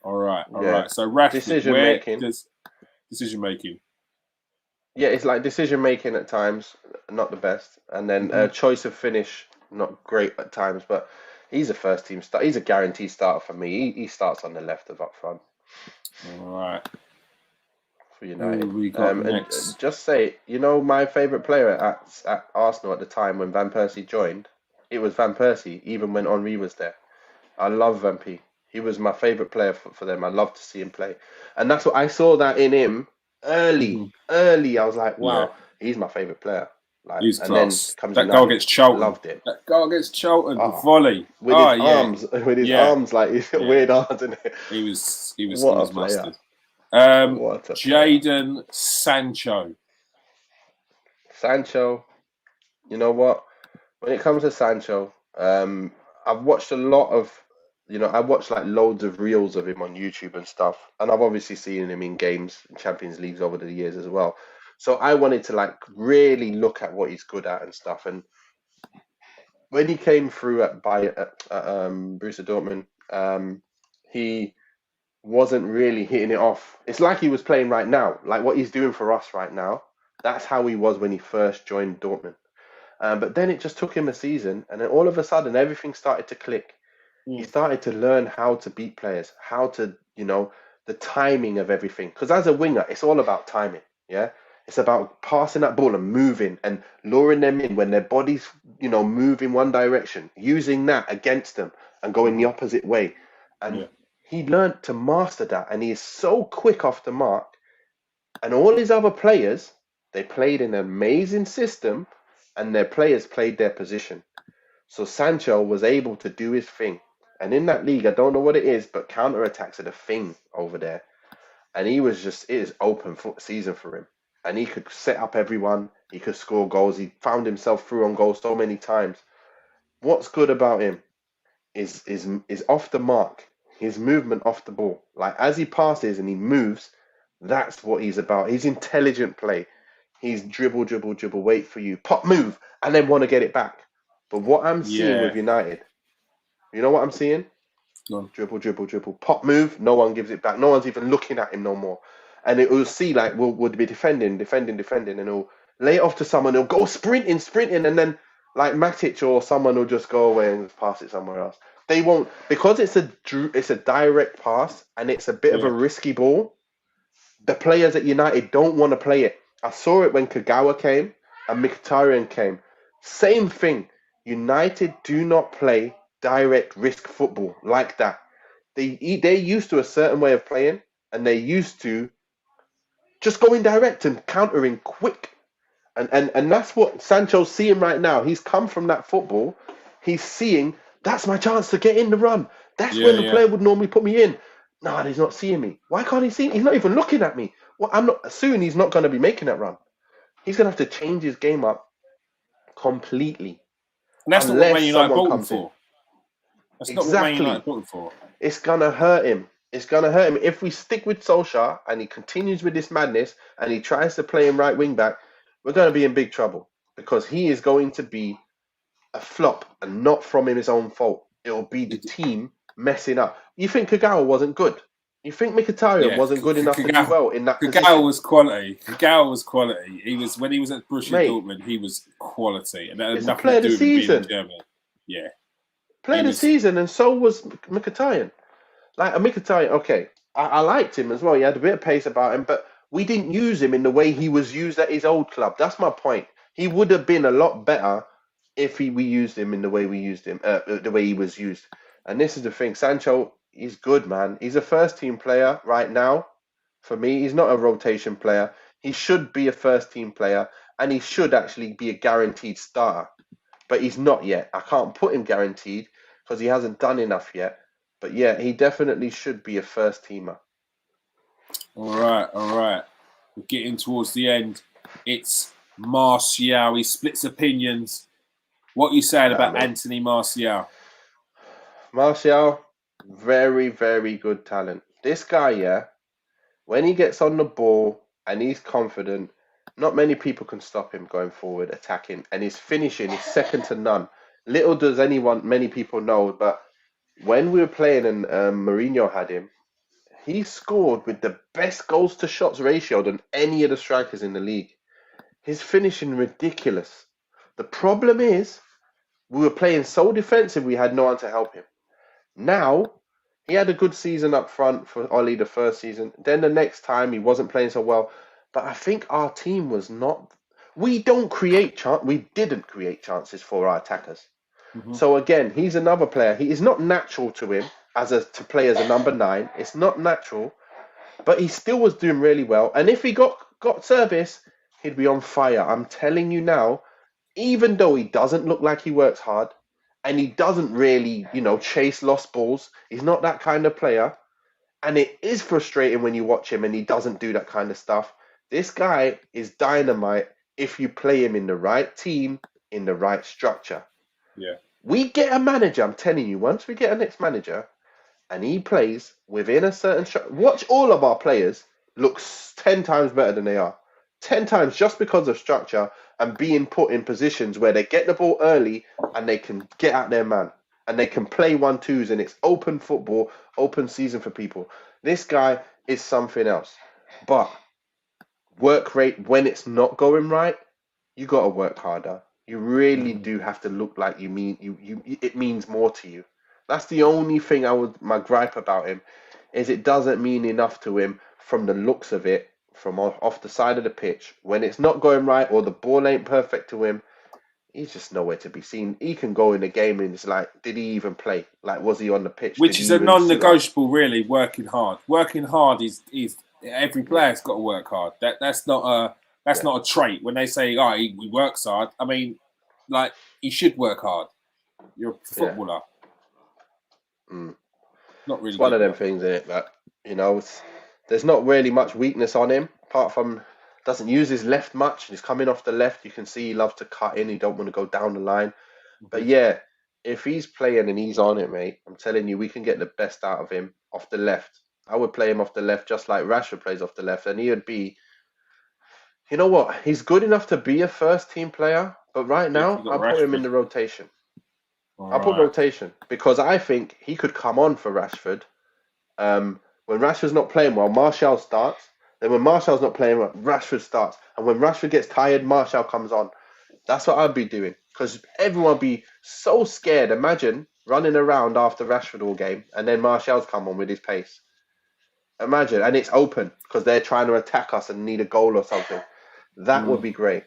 A: All right.
B: Yeah.
A: So Rashford,
B: Decision
A: where
B: making.
A: does decision making?
B: Yeah, it's like decision making at times, not the best, and then choice of finish, not great at times. But he's a first team start. He's a guaranteed starter for me. He starts on the left of up front
A: All right.
B: for
A: Who
B: United.
A: we got
B: And
A: next?
B: just say, my favourite player at Arsenal at the time when Van Persie joined, it was Van Persie. Even when Henry was there, I love Van P. He was my favourite player for them. I love to see him play, and that's what I saw that in him early.
A: Mm-hmm.
B: Early, I was like,
A: Yeah,
B: wow, he's my favourite player. Like,
A: he's
B: and then
A: class.
B: comes
A: That goal
B: United,
A: against Charlton.
B: loved it.
A: The
B: Oh,
A: volley.
B: with his
A: Oh yeah,
B: arms, with his
A: yeah,
B: arms, like his
A: yeah.
B: weird arms, and
A: He
B: what a
A: was
B: player!
A: mustard.
B: What a player!
A: Jadon Sancho.
B: Sancho, you know what? When it comes to Sancho, I've watched a lot of, I watched like loads of reels of him on YouTube and stuff, and I've obviously seen him in games, in Champions Leagues over the years as well. So I wanted to like really look at what he's good at and stuff. And when he came through at Borussia Dortmund, he wasn't really hitting it off. It's like he was playing right now, like what he's doing for us right now. That's how he was when he first joined Dortmund. But then it just took him a season, and then all of a sudden everything started to click. He started to learn how to beat players, how to, the timing of everything. Because as a winger, it's all about timing. Yeah, it's about passing that ball and moving and luring them in when their bodies, move in one direction, using that against them and going the opposite way. And he learned to master that, and he is so quick off the mark. And all his other players, they played in an amazing system, and their players played their position. So Sancho was able to do his thing. And in that league, I don't know what it is, but counter-attacks are the thing over there. And it is open season for him. And he could set up everyone. He could score goals. He found himself through on goal so many times. What's good about him is off the mark. His movement off the ball. Like as he passes and he moves, that's what he's about. He's intelligent play. He's dribble, dribble, dribble, wait for you, pop, move, and then want to get it back. But what I'm seeing with United, you know what I'm seeing? Dribble, dribble, dribble, pop, move. No one gives it back. No one's even looking at him no more. And it will see like we'll be defending, and he'll lay it off to someone. He'll go sprinting, and then like Matic or someone will just go away and just pass it somewhere else. They won't, because it's a direct pass and it's a bit of a risky ball. The players at United don't want to play it. I saw it when Kagawa came and Mkhitaryan came. Same thing. United do not play direct risk football like that. They're used to a certain way of playing, and they're used to just going direct and countering quick. And that's what Sancho's seeing right now. He's come from that football. He's seeing, that's my chance to get in the run. That's when the player would normally put me in. No, he's not seeing me. Why can't he see me? He's not even looking at me. Well, soon he's not going to be making that run. He's going to have to change his game up completely.
A: And that's not what Man United bought him for. That's not what Man United bought him for.
B: It's going to hurt him. It's going to hurt him. If we stick with Solskjaer and he continues with this madness and he tries to play him right wing back, we're going to be in big trouble because he is going to be a flop and not from his own fault. It'll be the team messing up. You think Kagawa wasn't good? You think Mkhitaryan wasn't good enough to do well in that position?
A: Kagawa was quality. Kagawa was quality. He was, when he was at Borussia Dortmund, he was quality. And that had nothing to do with him being in Germany. Yeah.
B: Player of the season, and so was Mkhitaryan. Like, Mkhitaryan, okay, I liked him as well. He had a bit of pace about him, but we didn't use him in the way he was used at his old club. That's my point. He would have been a lot better if we used him in the way we used him, the way he was used. And this is the thing. Sancho, he's good, man. He's a first-team player right now. For me, he's not a rotation player. He should be a first-team player, and he should actually be a guaranteed starter. But he's not yet. I can't put him guaranteed because he hasn't done enough yet. But yeah, he definitely should be a first-teamer.
A: All right. We're getting towards the end. It's Martial. He splits opinions. What are you saying about Anthony Martial?
B: Martial, very, very good talent. This guy, when he gets on the ball and he's confident, not many people can stop him going forward, attacking. And his finishing is second to none. Little does many people know, but when we were playing and Mourinho had him, he scored with the best goals to shots ratio than any of the strikers in the league. His finishing ridiculous. The problem is we were playing so defensive we had no one to help him. Now he had a good season up front for Ollie the first season. Then the next time he wasn't playing so well. But I think our team was not. We didn't create chances for our attackers.
A: Mhm.
B: So again, he's another player. He is not natural to him to play as a number 9. It's not natural, but he still was doing really well. And if he got service, he'd be on fire. I'm telling you now. Even though he doesn't look like he works hard, and he doesn't really, chase lost balls, he's not that kind of player. And it is frustrating when you watch him and he doesn't do that kind of stuff. This guy is dynamite if you play him in the right team, in the right structure.
A: Yeah.
B: We get a manager, I'm telling you, once we get a next manager and he plays within a certain structure, watch all of our players look 10 times better than they are. 10 times just because of structure and being put in positions where they get the ball early and they can get at their man and they can play 1-2s and it's open football, open season for people. This guy is something else. But work rate, when it's not going right, you got to work harder. You really do have to look like it means more to you. That's the only thing my gripe about him is it doesn't mean enough to him from the looks of it, from off the side of the pitch. When it's not going right or the ball ain't perfect to him, he's just nowhere to be seen. He can go in a game and it's like, did he even play? Like, was he on the pitch?
A: Which
B: Did
A: is
B: he
A: a
B: even suit up?
A: non-negotiable, really. Working hard. Working hard is every player's got to work hard. That's not a trait. When they say, "Oh, he works hard," I mean, like he should work hard. You're a footballer. Not really
B: It's one
A: good
B: of them
A: enough.
B: things, isn't it? That there's not really much weakness on him, apart from doesn't use his left much. He's coming off the left. You can see he loves to cut in. He don't want to go down the line. But yeah, if he's playing and he's on it, mate, I'm telling you, we can get the best out of him off the left. I would play him off the left just like Rashford plays off the left, and he would be. You know what? He's good enough to be a first team player, but right now
A: You got
B: I'll put him in
A: Rashford.
B: the rotation. I'll put
A: Right.
B: rotation because I think he could come on for Rashford. When Rashford's not playing well, Martial starts. Then when Martial's not playing well, Rashford starts. And when Rashford gets tired, Martial comes on. That's what I'd be doing because everyone would be so scared. Imagine running around after Rashford all game and then Martial's come on with his pace. Imagine, and it's open because they're trying to attack us and need a goal or something. That would be great.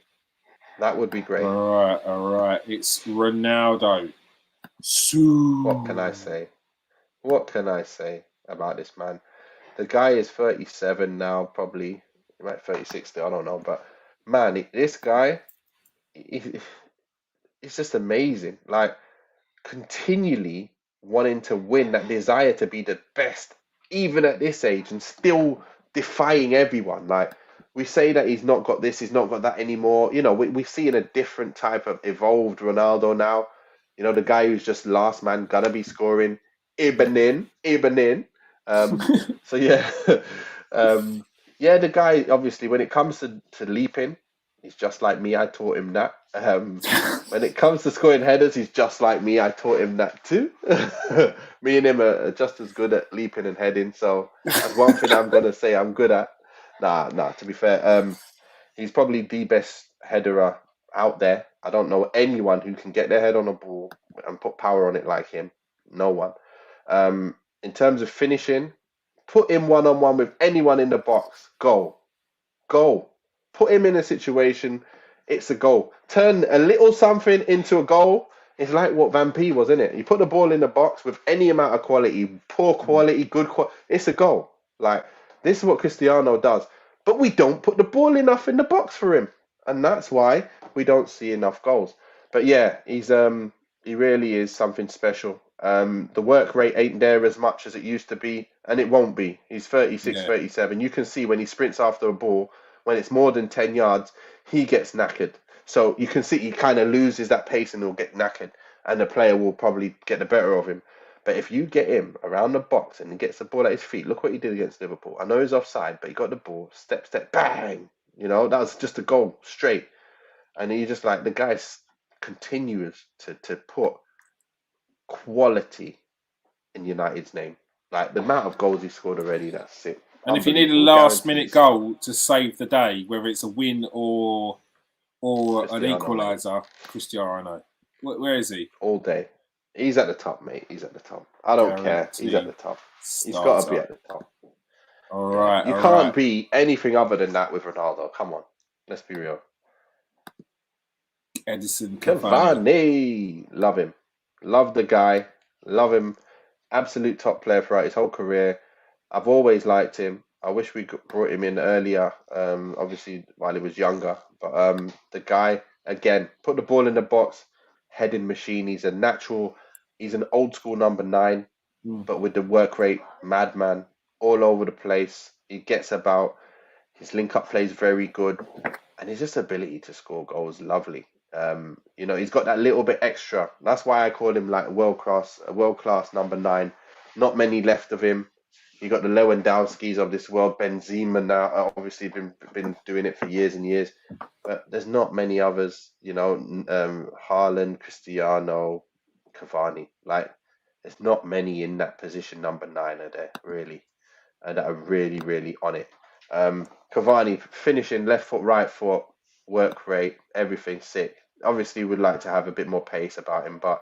B: That would be great.
A: All right. It's Ronaldo.
B: What can I say? What can I say about this man? The guy is 37 now, probably. He might 36 still, I don't know. But man, this guy, it's just amazing. Like, continually wanting to win, that desire to be the best, even at this age, and still defying everyone. Like, we say that he's not got this, he's not got that anymore. We're seeing a different type of evolved Ronaldo now. The guy who's just last man, gonna be scoring. Ibn in. So yeah, yeah. The guy obviously, when it comes to leaping, he's just like me. I taught him that. When it comes to scoring headers, he's just like me. I taught him that too. Me and him are just as good at leaping and heading. So that's one thing I'm gonna say I'm good at. Nah. To be fair, he's probably the best headerer out there. I don't know anyone who can get their head on a ball and put power on it like him. No one. In terms of finishing, put him one on one with anyone in the box. Goal. Put him in a situation. It's a goal. Turn a little something into a goal. It's like what Van P was, isn't it? You put the ball in the box with any amount of quality, poor quality, good quality. It's a goal. Like, this is what Cristiano does. But we don't put the ball enough in the box for him. And that's why we don't see enough goals. But yeah, he really is something special. The work rate ain't there as much as it used to be, and it won't be. He's 36, 37. You can see when he sprints after a ball, when it's more than 10 yards, he gets knackered. So you can see he kind of loses that pace and he'll get knackered, and the player will probably get the better of him. But if you get him around the box and he gets the ball at his feet, look what he did against Liverpool. I know he's offside, but he got the ball, step, bang. That was just a goal straight. And he just the guy continues to put quality in United's name. Like the amount of goals he scored already, that's sick.
A: And if you need a
B: Unbelievable.
A: last-minute
B: Guarantees.
A: goal to save the day, whether it's a win or an
B: Cristiano, mate.
A: equaliser, Cristiano. Where is he?
B: All day. He's at the top, mate. He's at the top. I don't care. He's at the
A: Guaranteed
B: top. He's got to be
A: starter.
B: at the top.
A: All
B: Yeah.
A: right,
B: You
A: all
B: can't
A: right.
B: be anything other than that with Ronaldo. Come on. Let's be real.
A: Edison Cavani.
B: Cavani. Love him. Love the guy. Love him. Absolute top player throughout his whole career. I've always liked him. I wish we brought him in earlier, obviously while he was younger. But the guy, again, put the ball in the box, heading machine. He's a natural. He's an old school number 9, but with the work rate, madman, all over the place. He gets about. His link-up play is very good, and his just ability to score goals, lovely. He's got that little bit extra. That's why I call him like a world-class number 9. Not many left of him. You got the Lewandowskis of this world. Benzema now, obviously been doing it for years and years, but there's not many others. Haaland, Cristiano, Cavani. Like, there's not many in that position, number 9, are there really, and that are really, really on it. Cavani finishing left foot, right foot, work rate, everything sick. Obviously, would like to have a bit more pace about him, but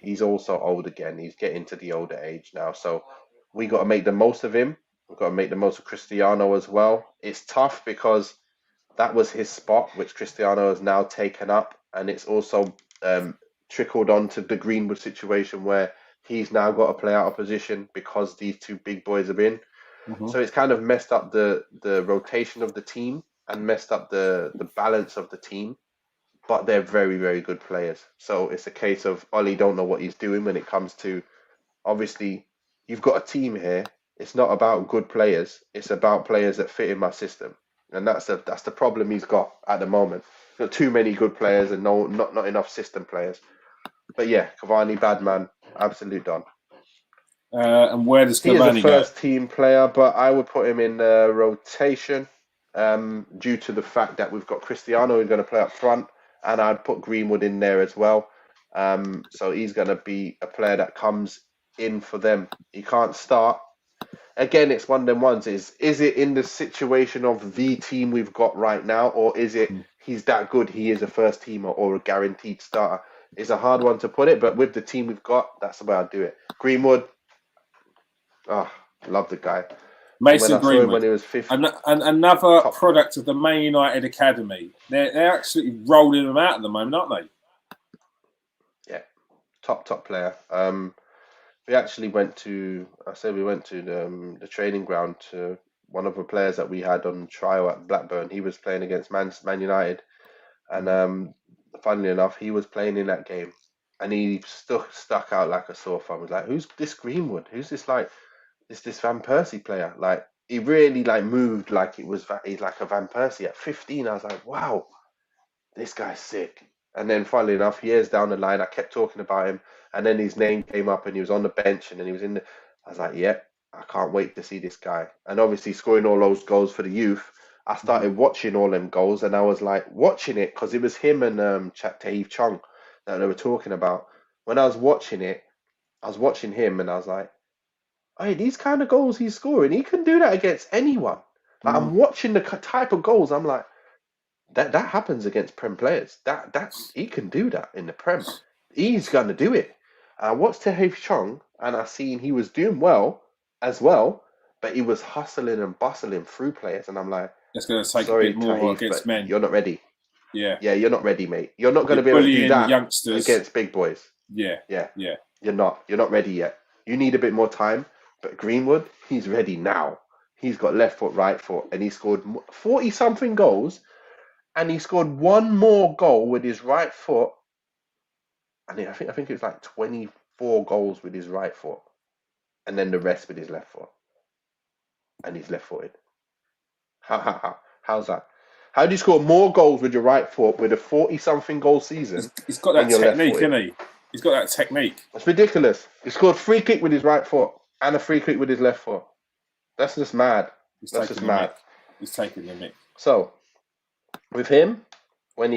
B: he's also old again. He's getting to the older age now, so we got to make the most of him. We've got to make the most of Cristiano as well. It's tough because that was his spot, which Cristiano has now taken up, and it's also trickled on to the Greenwood situation where he's now got to play out of position because these two big boys are in. So it's kind of messed up the rotation of the team and messed up the balance of the team. But they're very, very good players. So it's a case of Ollie don't know what he's doing when it comes to, obviously, you've got a team here. It's not about good players. It's about players that fit in my system. And that's the problem he's got at the moment. He's got too many good players and not enough system players. But yeah, Cavani, bad man, absolute done.
A: And where does
B: He is a
A: Cavani go?
B: first team player, but I would put him in rotation due to the fact that we've got Cristiano who's going to play up front, and I'd put Greenwood in there as well. So he's going to be a player that comes in for them. He can't start. Again, it's one of them ones. Is it in the situation of the team we've got right now, or is it he's that good, he is a first teamer or a guaranteed starter? It's a hard one to put it, but with the team we've got, that's the way I'd do it. Greenwood, love the guy.
A: Mason Greenwood,
B: when he was 15,
A: another product of the Man United Academy. They're actually rolling them out at the moment, aren't they?
B: Yeah, top player. We actually went to the training ground to one of the players that we had on trial at Blackburn. He was playing against Man United, and funnily enough, he was playing in that game, and he stuck out like a sore thumb. I was like, "Who's this Greenwood? Who's this this Van Persie player?" Like, he really moved like he's like a Van Persie at 15. I was like, "Wow, this guy's sick." And then, funnily enough, years down the line, I kept talking about him, and then his name came up, and he was on the bench, and then he was in the. I was like, "Yep, I can't wait to see this guy." And obviously, scoring all those goals for the youth, I started watching all them goals, and I was like watching it because it was him and Taif Chung that they were talking about. When I was watching it, I was watching him, and I was like, "Hey, these kind of goals he's scoring, he can do that against anyone." Like, I'm watching the type of goals, I'm like. That happens against Prem players. That he can do that in the Prem. He's gonna do it. I watched Taif Chong, and I seen he was doing well as well, but he was hustling and bustling through players, and I'm like,
A: it's going to take
B: sorry,
A: a bit more
B: Taif,
A: against
B: but
A: men.
B: you're not ready.
A: Yeah,
B: you're not ready, mate. You're not going to be able to do that
A: youngsters
B: against big boys.
A: Yeah.
B: You're not ready yet. You need a bit more time. But Greenwood, he's ready now. He's got left foot, right foot, and he scored 40 something goals. And he scored one more goal with his right foot. And I think it was like 24 goals with his right foot. And then the rest with his left foot. And he's left-footed. How's that? How do you score more goals with your right foot with a 40-something goal season?
A: He's got that technique, hasn't he? He's got that technique.
B: It's ridiculous. He scored free kick with his right foot and a free kick with his left foot. That's just mad. That's just mad.
A: He's taking the mick.
B: So, with him, what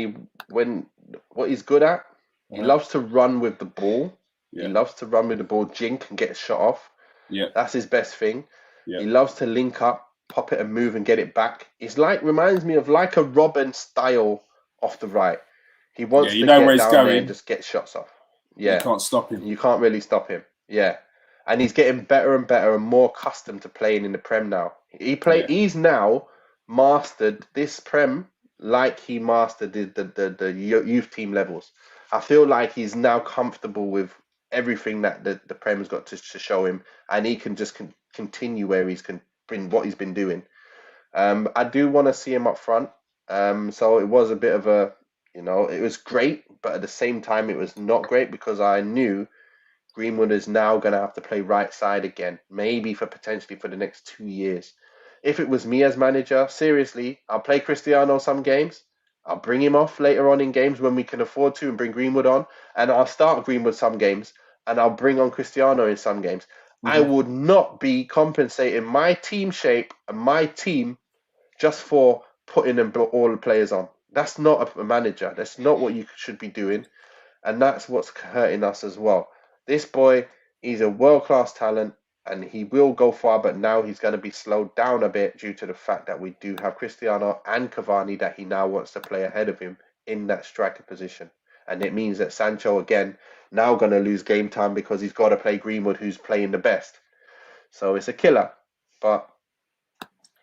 B: he's good at, he loves to run with the ball. He loves to run with the ball, jink and get a shot off.
A: Yeah.
B: That's his best thing.
A: Yeah.
B: He loves to link up, pop it and move and get it back. It's reminds me of like a Robin style off the right. He wants
A: You
B: to
A: know where
B: get
A: he's
B: down there and
A: going.
B: just get shots off.
A: You
B: Yeah.
A: can't stop him.
B: You can't really stop him. Yeah. And he's getting better and better and more accustomed to playing in the Prem now. He's now mastered this Prem like he mastered the youth team levels. I feel like he's now comfortable with everything that the Prem's got to show him, and he can just continue where what he's been doing. I do want to see him up front. So it was a bit of a, it was great, but at the same time it was not great because I knew Greenwood is now going to have to play right side again, maybe potentially for the next 2 years. If it was me as manager, seriously, I'll play Cristiano some games. I'll bring him off later on in games when we can afford to and bring Greenwood on. And I'll start Greenwood some games and I'll bring on Cristiano in some games. I would not be compensating my team shape and my team just for putting all the players on. That's not a manager. That's not what you should be doing. And that's what's hurting us as well. This boy, he's a world-class talent and he will go far, but now he's going to be slowed down a bit due to the fact that we do have Cristiano and Cavani that he now wants to play ahead of him in that striker position. And it means that Sancho, again, now going to lose game time because he's got to play Greenwood, who's playing the best. So it's a killer, but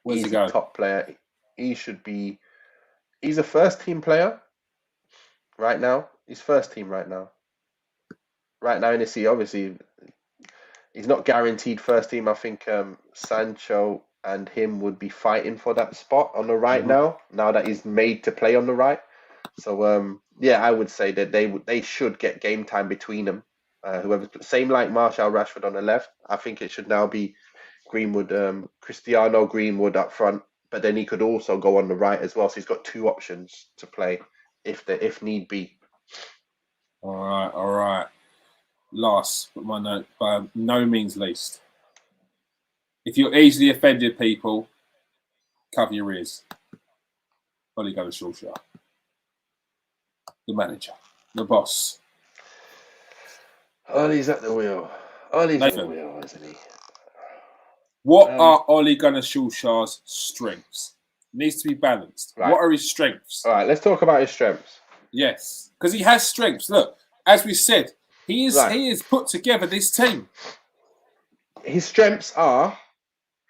B: he's a top player. He should be... He's a first-team player right now. He's first team right now. Right now in the City, obviously, he's not guaranteed first team. I think Sancho and him would be fighting for that spot on the right now that he's made to play on the right. So, I would say that they should get game time between them. Same like Martial, Rashford on the left. I think it should now be Greenwood, Cristiano Greenwood up front, but then he could also go on the right as well. So he's got two options to play if need be.
A: All right. Last, but by no means least. If you're easily offended, people, cover your ears. Ole Gunnar Solskjaer, the manager, the boss.
B: Ole's at the wheel. Ole's at the wheel, isn't he?
A: What are Ole Gunnar Solskjaer's strengths? Needs to be balanced. Right. What are his strengths?
B: All right, let's talk about his strengths.
A: Yes, because he has strengths. Look, as we said, he is put together this team.
B: His strengths are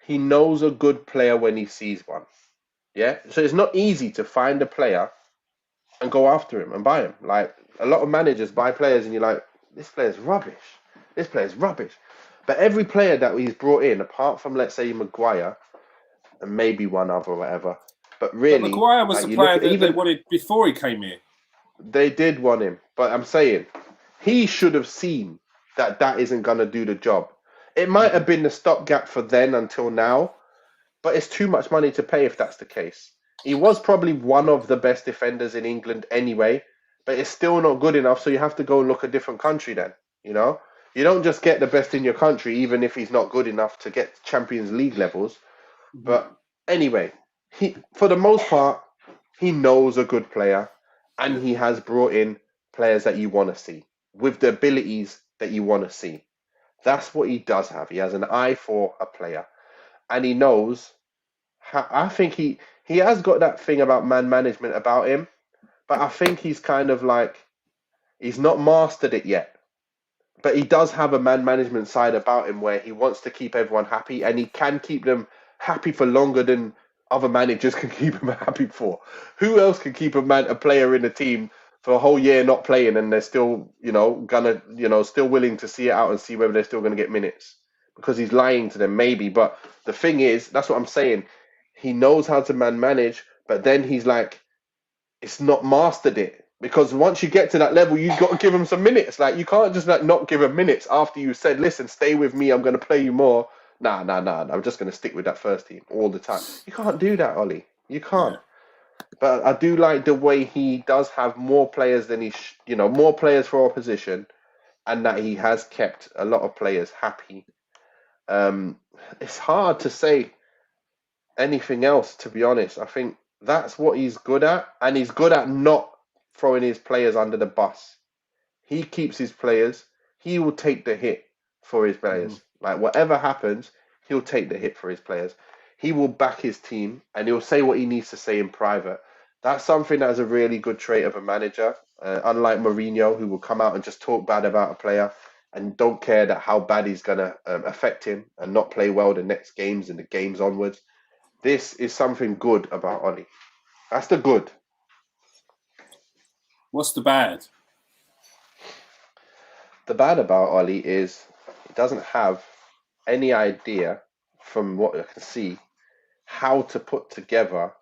B: he knows a good player when he sees one. Yeah, so it's not easy to find a player and go after him and buy him. Like a lot of managers buy players and you're like, this player's rubbish. This player's rubbish. But every player that he's brought in, apart from let's say Maguire and maybe one other or whatever, but really,
A: but Maguire was the player that they wanted before he came here.
B: They did want him, but I'm saying he should have seen that isn't going to do the job. It might have been the stopgap for then until now, but it's too much money to pay if that's the case. He was probably one of the best defenders in England anyway, but it's still not good enough, so you have to go and look a different country then, you know? You don't just get the best in your country, even if he's not good enough to get Champions League levels. But anyway, for the most part, he knows a good player, and he has brought in players that you want to see, with the abilities that you want to see. That's what he does have. He has an eye for a player. And he knows, I think he has got that thing about man management about him, but I think he's kind of like, he's not mastered it yet. But he does have a man management side about him where he wants to keep everyone happy, and he can keep them happy for longer than other managers can keep him happy for. Who else can keep a player in a team for a whole year not playing and they're still, still willing to see it out and see whether they're still going to get minutes? Because he's lying to them, maybe. But the thing is, that's what I'm saying. He knows how to man manage, but then he's like, it's not mastered it. Because once you get to that level, you've got to give him some minutes. Like, you can't just not give him minutes after you said, listen, stay with me, I'm going to play you more. Nah, I'm just going to stick with that first team all the time. You can't do that, Ollie. You can't. Yeah. But I do like the way he does have more players than more players for opposition, and that he has kept a lot of players happy. It's hard to say anything else, to be honest. I think that's what he's good at, and he's good at not throwing his players under the bus. He keeps his players. He will take the hit for his players. Like whatever happens, he'll take the hit for his players. He will back his team and he'll say what he needs to say in private. That's something that is a really good trait of a manager. Unlike Mourinho, who will come out and just talk bad about a player and don't care that how bad he's gonna affect him and not play well the next games and the games onwards. This is something good about Oli. That's the good.
A: What's the bad?
B: The bad about Oli is he doesn't have any idea, from what I can see, how to put together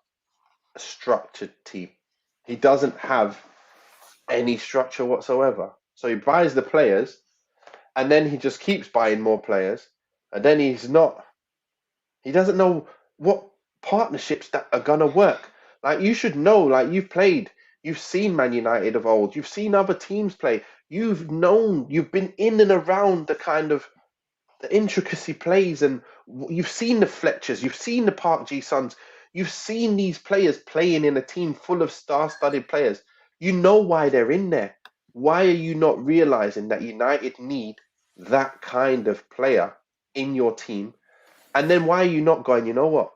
B: a structured team. He doesn't have any structure whatsoever. So he buys the players and then he just keeps buying more players. And then he doesn't know what partnerships that are going to work. Like you should know, like you've seen Man United of old, you've seen other teams play, you've been in and around the intricacy plays, and you've seen the Fletchers, you've seen the Park G Sons, you've seen these players playing in a team full of star-studded players. You know why they're in there. Why are you not realizing that United need that kind of player in your team? And then why are you not going, you know what?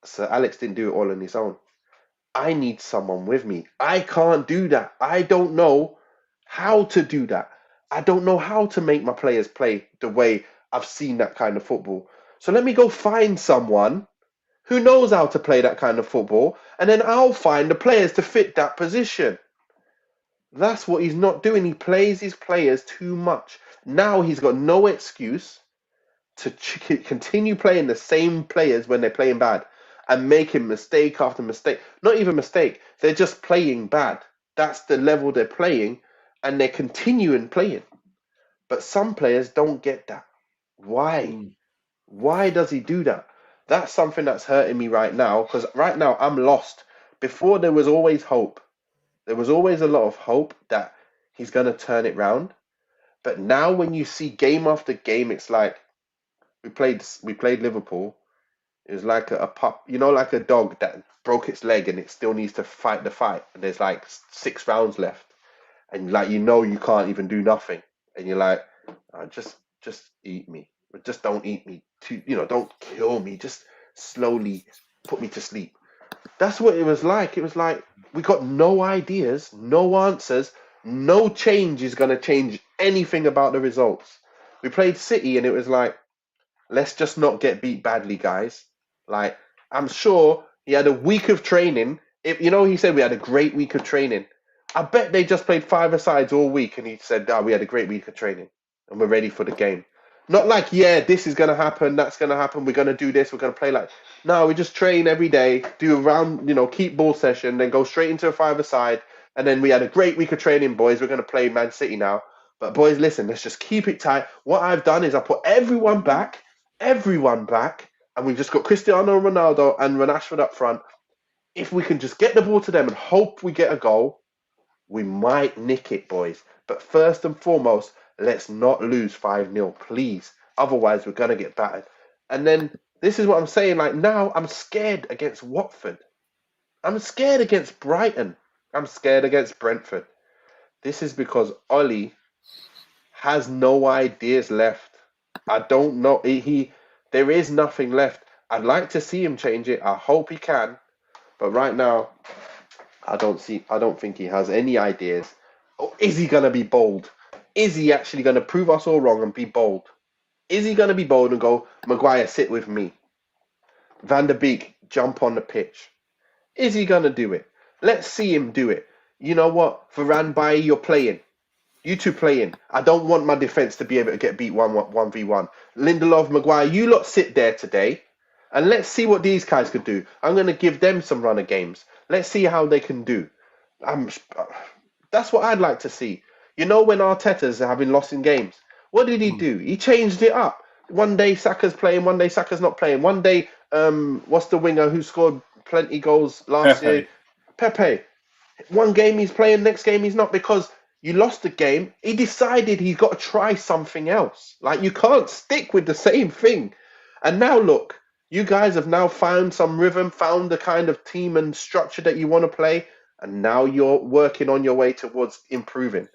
B: Sir Alex didn't do it all on his own. I need someone with me. I can't do that. I don't know how to do that. I don't know how to make my players play the way I've seen that kind of football. So let me go find someone who knows how to play that kind of football, and then I'll find the players to fit that position. That's what he's not doing. He plays his players too much. Now he's got no excuse to continue playing the same players when they're playing bad and making mistake after mistake. Not even mistake. They're just playing bad. That's the level they're playing, and they're continuing playing. But some players don't get that. Why? Why does he do that? That's something that's hurting me right now, because right now I'm lost. Before there was always hope. There was always a lot of hope that he's going to turn it round. But now when you see game after game, it's like we played Liverpool. It was like a pup, like a dog that broke its leg and it still needs to fight the fight. And there's like 6 rounds left, and you can't even do nothing, and you're like, just eat me, just don't eat me too, don't kill me, just slowly put me to sleep. That's what it was like. It was like we got no ideas, no answers, no change is going to change anything about the results. We played City and it was like, let's just not get beat badly, guys. Like, I'm sure he had a week of training. He said we had a great week of training. I bet they just played 5-a-sides all week and he said, we had a great week of training and we're ready for the game. Not like, this is going to happen, that's going to happen, we're going to do this, we're going to play like... No, we just train every day, do a round, keep ball session, then go straight into a 5-a-side, and then we had a great week of training, boys. We're going to play Man City now. But boys, listen, let's just keep it tight. What I've done is I put everyone back, and we've just got Cristiano Ronaldo and Rashford up front. If we can just get the ball to them and hope we get a goal, we might nick it, boys. But first and foremost, let's not lose 5-0, please. Otherwise, we're going to get battered. And then this is what I'm saying. Like, now I'm scared against Watford. I'm scared against Brighton. I'm scared against Brentford. This is because Oli has no ideas left. I don't know. There is nothing left. I'd like to see him change it. I hope he can. But right now, I don't think he has any ideas. Or is he going to be bold? Is he actually going to prove us all wrong and be bold? Is he going to be bold and go, Maguire, sit with me? Van der Beek, jump on the pitch. Is he going to do it? Let's see him do it. You know what? Varane, Bailly, you're playing. You two playing. I don't want my defence to be able to get beat 1v1. Lindelof, Maguire, you lot sit there today. And let's see what these guys could do. I'm going to give them some runner games. Let's see how they can do. That's what I'd like to see. When Arteta's having lost in games, what did he do? He changed it up. One day Saka's playing, one day Saka's not playing. One day, what's the winger who scored plenty goals last year? Pepe. One game he's playing, next game he's not, because you lost the game. He decided he's got to try something else. Like, you can't stick with the same thing. And now look, you guys have now found some rhythm, found the kind of team and structure that you want to play, and now you're working on your way towards improving.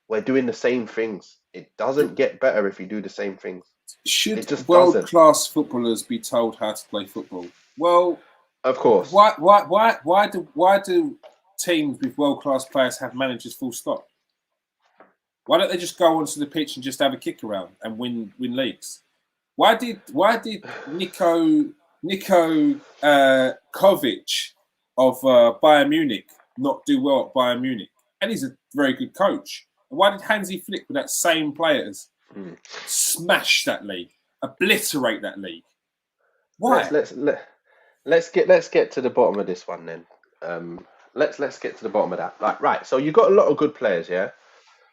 B: We're doing the same things. It doesn't get better if you do the same things.
A: Should
B: It just doesn't.
A: world-class footballers be told how to play football? Well,
B: Of course.
A: why do teams with world-class players have managers full stop? Why don't they just go onto the pitch and just have a kick around and win leagues? Why did Niko Kovic of Bayern Munich not do well at Bayern Munich? And he's a very good coach. And why did Hansi Flick, with that same players, smash that league, obliterate that league? Why?
B: Let's get to the bottom of this one then. Let's get to the bottom of that. Right. So you've got a lot of good players, yeah.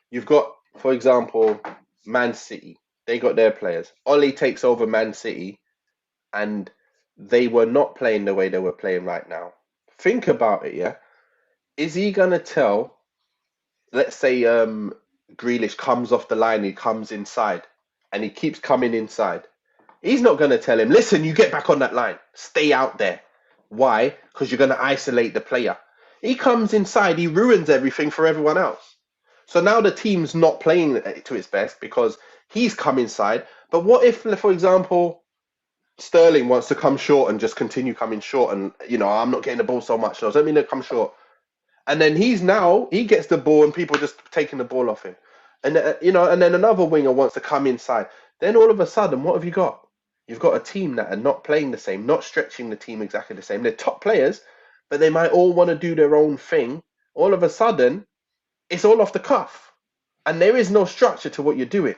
B: You've got, for example, Man City. They got their players. Oli takes over Man City, and they were not playing the way they were playing right now. Think about it, yeah. Is he gonna tell? Let's say Grealish comes off the line, he comes inside, and he keeps coming inside. He's not gonna tell him, listen, you get back on that line, stay out there. Why? Because you're gonna isolate the player. He comes inside, he ruins everything for everyone else. So now the team's not playing to its best because he's come inside. But what if, for example, Sterling wants to come short and just continue coming short and, I'm not getting the ball so much. So let me know come short. And then he gets the ball and people just taking the ball off him. And, and then another winger wants to come inside. Then all of a sudden, what have you got? You've got a team that are not playing the same, not stretching the team exactly the same. They're top players, but they might all want to do their own thing. All of a sudden, it's all off the cuff. And there is no structure to what you're doing.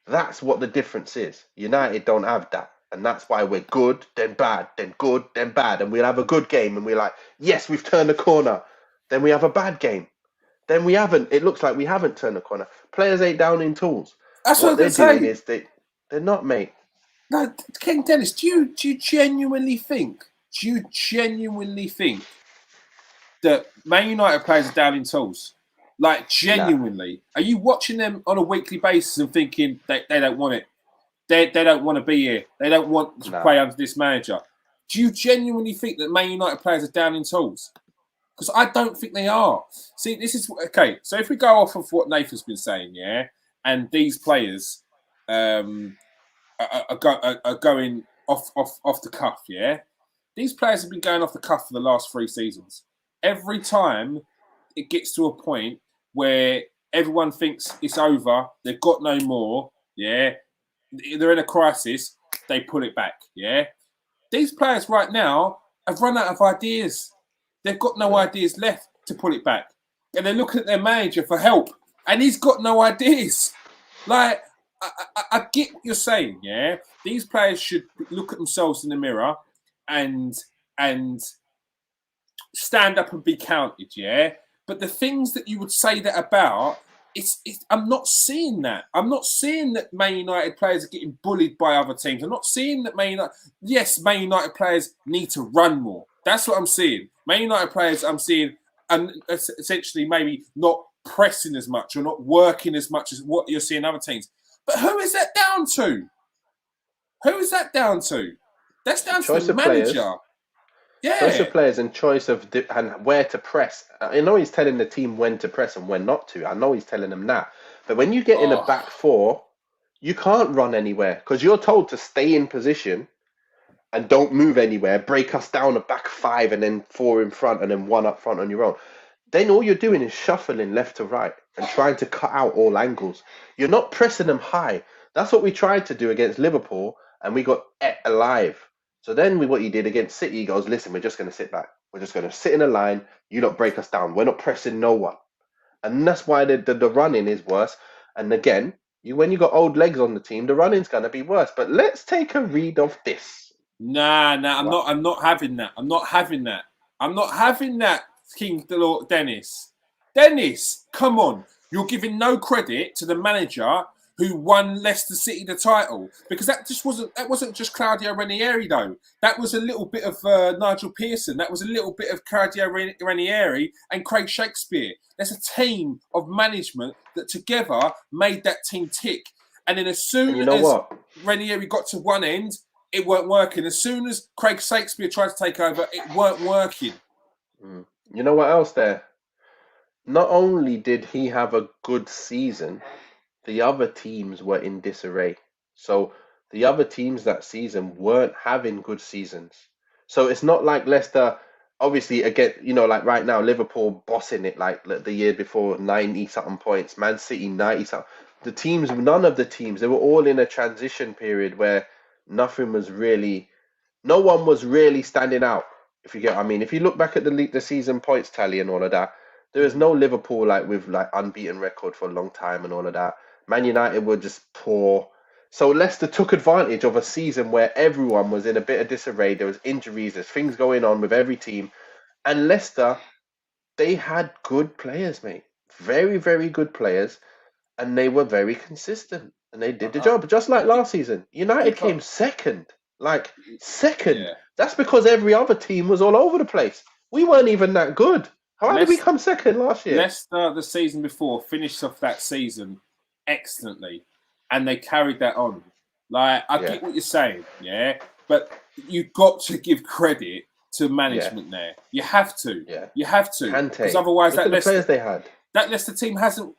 B: That's what the difference is. United don't have that. And that's why we're good, then bad, then good, then bad. And we'll have a good game and we're like, yes, we've turned the corner. Then we have a bad game. Then we haven't. It looks like we haven't turned the corner. Players ain't down in tools.
A: That's
B: what
A: they're
B: doing is they're not, mate.
A: No, King Dennis, do you genuinely think that Man United players are down in tools? Like, genuinely. Nah. Are you watching them on a weekly basis and thinking they don't want it? They don't want to be here. They don't want to play under this manager. Do you genuinely think that Man United players are down in tools? Because I don't think they are. See, this is... Okay, so if we go off of what Nathan's been saying, yeah, and these players are going off the cuff, yeah? These players have been going off the cuff for the last 3 seasons. Every time it gets to a point where everyone thinks it's over, they've got no more, yeah? They're in a crisis, they pull it back, yeah? These players right now have run out of ideas. They've got no ideas left to pull it back. And they're looking at their manager for help. And he's got no ideas. Like, I get what you're saying, yeah? These players should look at themselves in the mirror and stand up and be counted, yeah? But the things that you would say that about, I'm not seeing that. I'm not seeing that Man United players are getting bullied by other teams. I'm not seeing that Man United players need to run more. That's what I'm seeing. Man United players, I'm seeing, essentially maybe not pressing as much or not working as much as what you're seeing other teams. But who is that down to? Who is that down to? That's down to the manager.
B: Players. Yeah. Choice of players and choice of and where to press. I know he's telling the team when to press and when not to. I know he's telling them that. But when you get in a back four, you can't run anywhere because you're told to stay in position and don't move anywhere. Break us down a back 5 and then 4 in front and then 1 up front on your own. Then all you're doing is shuffling left to right and trying to cut out all angles. You're not pressing them high. That's what we tried to do against Liverpool and we got alive. So then what he did against City, he goes, listen, we're just going to sit back. We're just going to sit in a line. You don't break us down. We're not pressing no one. And that's why the running is worse. And again, when you got old legs on the team, the running's going to be worse. But let's take a read of this.
A: Nah, I'm not having that. I'm not having that, King Dalot, Dennis. Dennis, come on. You're giving no credit to the manager who won Leicester City the title, because that wasn't just Claudio Ranieri though. That was a little bit of Nigel Pearson. That was a little bit of Claudio Ranieri and Craig Shakespeare. There's a team of management that together made that team tick. And then as soon as Ranieri got to one end, it weren't working. As soon as Craig Shakespeare tried to take over, it weren't working.
B: You know what else there? Not only did he have a good season, the other teams were in disarray. So the other teams that season weren't having good seasons. So it's not like Leicester, obviously, again, like right now, Liverpool bossing it like the year before, 90 something points, Man City 90 something. The teams, none of the teams, they were all in a transition period where nothing was really, no one was really standing out. If you get what I mean, if you look back at the season points tally and all of that, there is no Liverpool like with like unbeaten record for a long time and all of that. Man United were just poor. So Leicester took advantage of a season where everyone was in a bit of disarray. There was injuries, there's things going on with every team. And Leicester, they had good players, mate. Very, very good players. And they were very consistent. And they did the job. Just like
A: You,
B: last season.
A: you
B: United
A: can't.
B: came second. Like, second.
A: Yeah.
B: That's because every other team was all over the place. We weren't even that good. How did we come second last year?
A: Leicester, the season before, finished off that season excellently, and they carried that on. Like, I get what you're saying, yeah, but you've got to give credit to management there. You have to.
B: Yeah.
A: You have to.
B: Kante.
A: Because otherwise,
B: Look at the players they had.
A: That Leicester team hasn't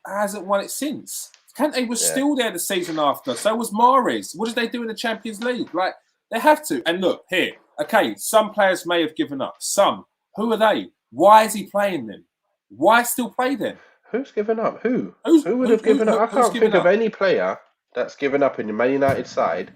A: won it since. Kante was still there the season after. So was Mahrez. What did they do in the Champions League? Like, they have to. And look, here, okay, some players may have given up. Some. Who are they? Why is he playing them? Why still play them?
B: Who's given up? Who would have given up? I can't think of any player that's given up in the Man United side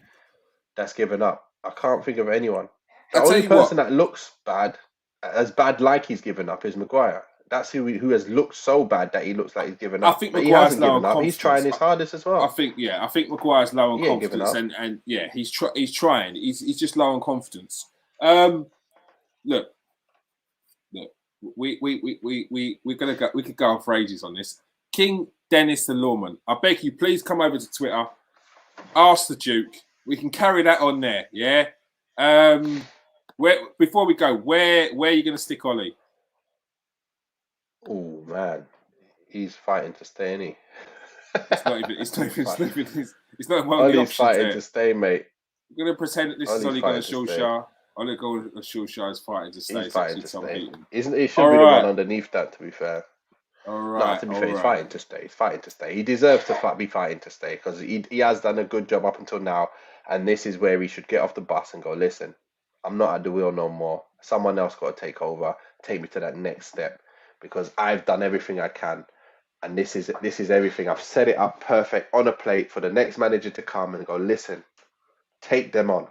B: that's given up. I can't think of anyone. The only person that looks bad, as bad like he's given up, is Maguire. That's who has looked so bad that he looks like he's given up.
A: I think
B: but
A: Maguire's
B: he hasn't given up. He's trying his hardest as well.
A: I think Maguire's low on confidence, and yeah, he's trying. He's just low on confidence. Look, we're gonna go. We could go on for ages on this. King Dennis the Lawman, I beg you, please come over to Twitter. Ask the Duke. We can carry that on there. Yeah. Before we go, where are you gonna stick Ollie?
B: Oh man, he's fighting to stay, isn't he?
A: It's not one of the options.
B: Ollie's fighting to stay, mate.
A: We're gonna pretend that this is Ollie Gunnar Solskjaer. Ollie Gunnar Solskjaer is fighting to stay.
B: He's fighting to stay. He should be the one underneath that, to be fair.
A: All right.
B: No, to be fair, he's fighting to stay. He's fighting to stay. He deserves to be fighting to stay because he has done a good job up until now. And this is where he should get off the bus and go, listen, I'm not at the wheel no more. Someone else got to take over, take me to that next step because I've done everything I can. And this is everything. I've set it up perfect on a plate for the next manager to come and go, listen, take them on.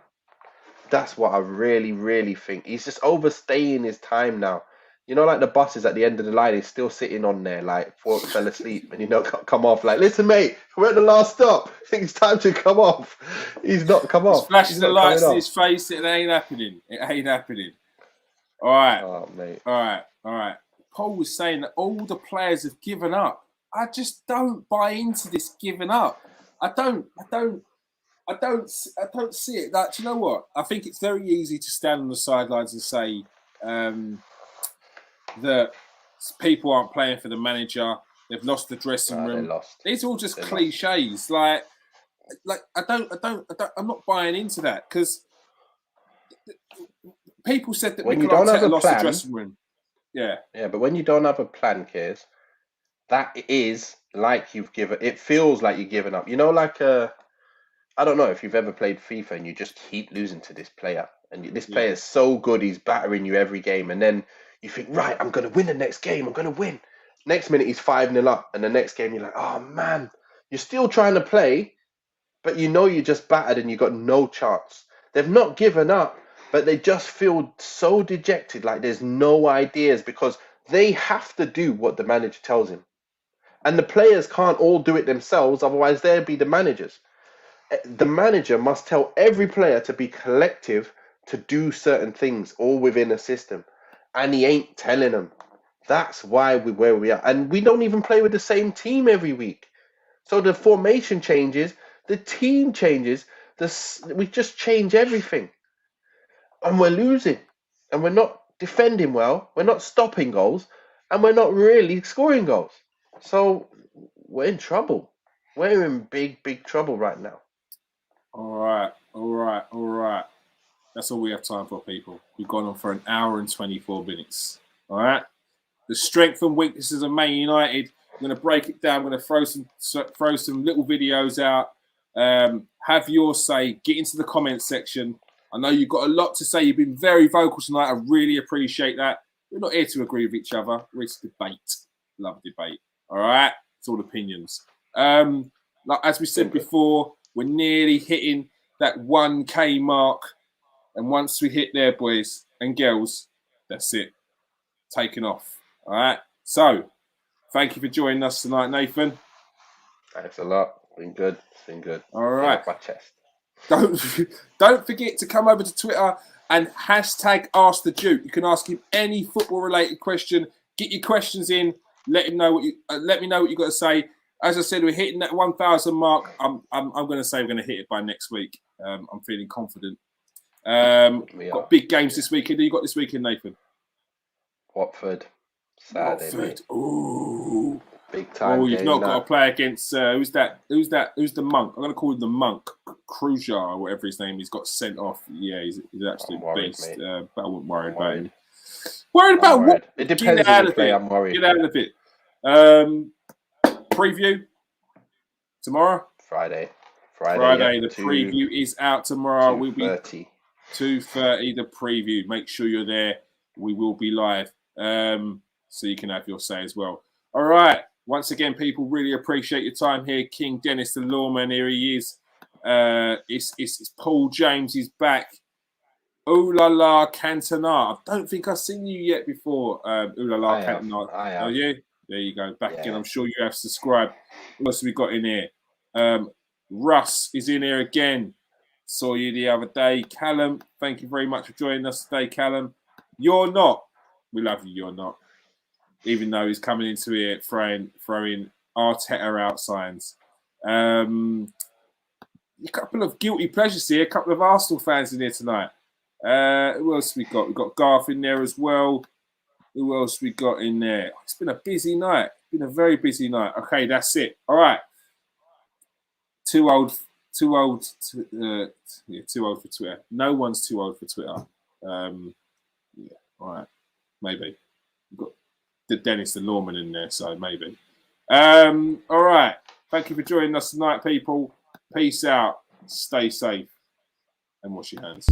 B: That's what I really, really think. He's just overstaying his time now. You know, like the buses at the end of the line, he's still sitting on there, like, fell asleep and, come off. Like, listen, mate, we're at the last stop. I think it's time to come off. He's not come off.
A: He's flashing the lights in his face. It ain't happening. It ain't happening. All right.
B: Oh, mate.
A: All right. Paul was saying that all the players have given up. I just don't buy into this giving up. I don't see it. Like, do you know what? I think it's very easy to stand on the sidelines and say that people aren't playing for the manager. They've lost the dressing room. These are all just cliches. Like I'm not buying into that because people said that Mikel Arteta lost the dressing room. Yeah.
B: Yeah, but when you don't have a plan, Kears, that is like you've given. It feels like you're giving up. You know, like I don't know if you've ever played FIFA and you just keep losing to this player, and this player is so good, he's battering you every game, and then you think, right, I'm going to win the next game. I'm going to win. Next minute, he's 5-0 up, and the next game, you're like, oh man, you're still trying to play, but you know you just battered and you got no chance. They've not given up, but they just feel so dejected, like there's no ideas because they have to do what the manager tells him. And the players can't all do it themselves, otherwise they'll be the managers. The manager must tell every player to be collective to do certain things, all within a system. And he ain't telling them. That's why we're where we are. And we don't even play with the same team every week. So the formation changes, the team changes, we just change everything. And we're losing. And we're not defending well. We're not stopping goals. And we're not really scoring goals. So we're in trouble. We're in big, big trouble right now.
A: All right. That's all we have time for, people. We've gone on for an hour and 24 minutes. All right. The strength and weaknesses of Man United. I'm going to break it down. I'm going to throw some little videos out. Have your say. Get into the comments section. I know you've got a lot to say. You've been very vocal tonight. I really appreciate that. We're not here to agree with each other. We're here to debate. Love debate. All right? It's all opinions. Like as we said before, we're nearly hitting that 1K mark. And once we hit there, boys and girls, that's it. Taking off. All right? So, thank you for joining us tonight, Nathan.
B: Thanks a lot. Been good. It's been good.
A: All right.
B: Off my chest.
A: Don't forget to come over to Twitter and hashtag Ask the Duke. You can ask him any football-related question. Get your questions in. Let him know what you. Let me know what you got to say. As I said, we're hitting that 1,000 mark. I'm going to say we're going to hit it by next week. I'm feeling confident. Got big games this weekend. Who you got this weekend, Nathan?
B: Watford. Saturday.
A: Watford. Ooh.
B: Big time.
A: Oh, you've not got to play against who's that? Who's the monk? I'm going to call him the monk, Kruger or whatever his name is. Got sent off. Yeah, he's an absolute beast. But I wouldn't worry about him. Worried about what?
B: It depends on the play. I'm worried.
A: Get out of it. Preview tomorrow.
B: Friday.
A: The preview is out tomorrow. We'll be
B: 2:30.
A: 2:30. The preview. Make sure you're there. We will be live, so you can have your say as well. All right. Once again, people, really appreciate your time here. King Dennis, the lawman, here he is. It's Paul James. He's back. Ooh la la, Cantona. I don't think I've seen you yet before. Ooh la la, Cantona.
B: I have.
A: Oh, you? There you go. Back again. I'm sure you have subscribed. What else have we got in here? Russ is in here again. Saw you the other day. Callum, thank you very much for joining us today, Callum. You're not. We love you. You're not. Even though he's coming into here throwing Arteta out signs. A couple of guilty pleasures here. A couple of Arsenal fans in here tonight. Who else we got? We've got Garth in there as well. Who else we got in there? It's been a busy night. It's been a very busy night. Okay, that's it. All right. Too old for Twitter. No one's too old for Twitter. Yeah, all right. Maybe. We've got the Dennis the Lawman in there, so maybe. All right. Thank you for joining us tonight, people. Peace out. Stay safe. And wash your hands.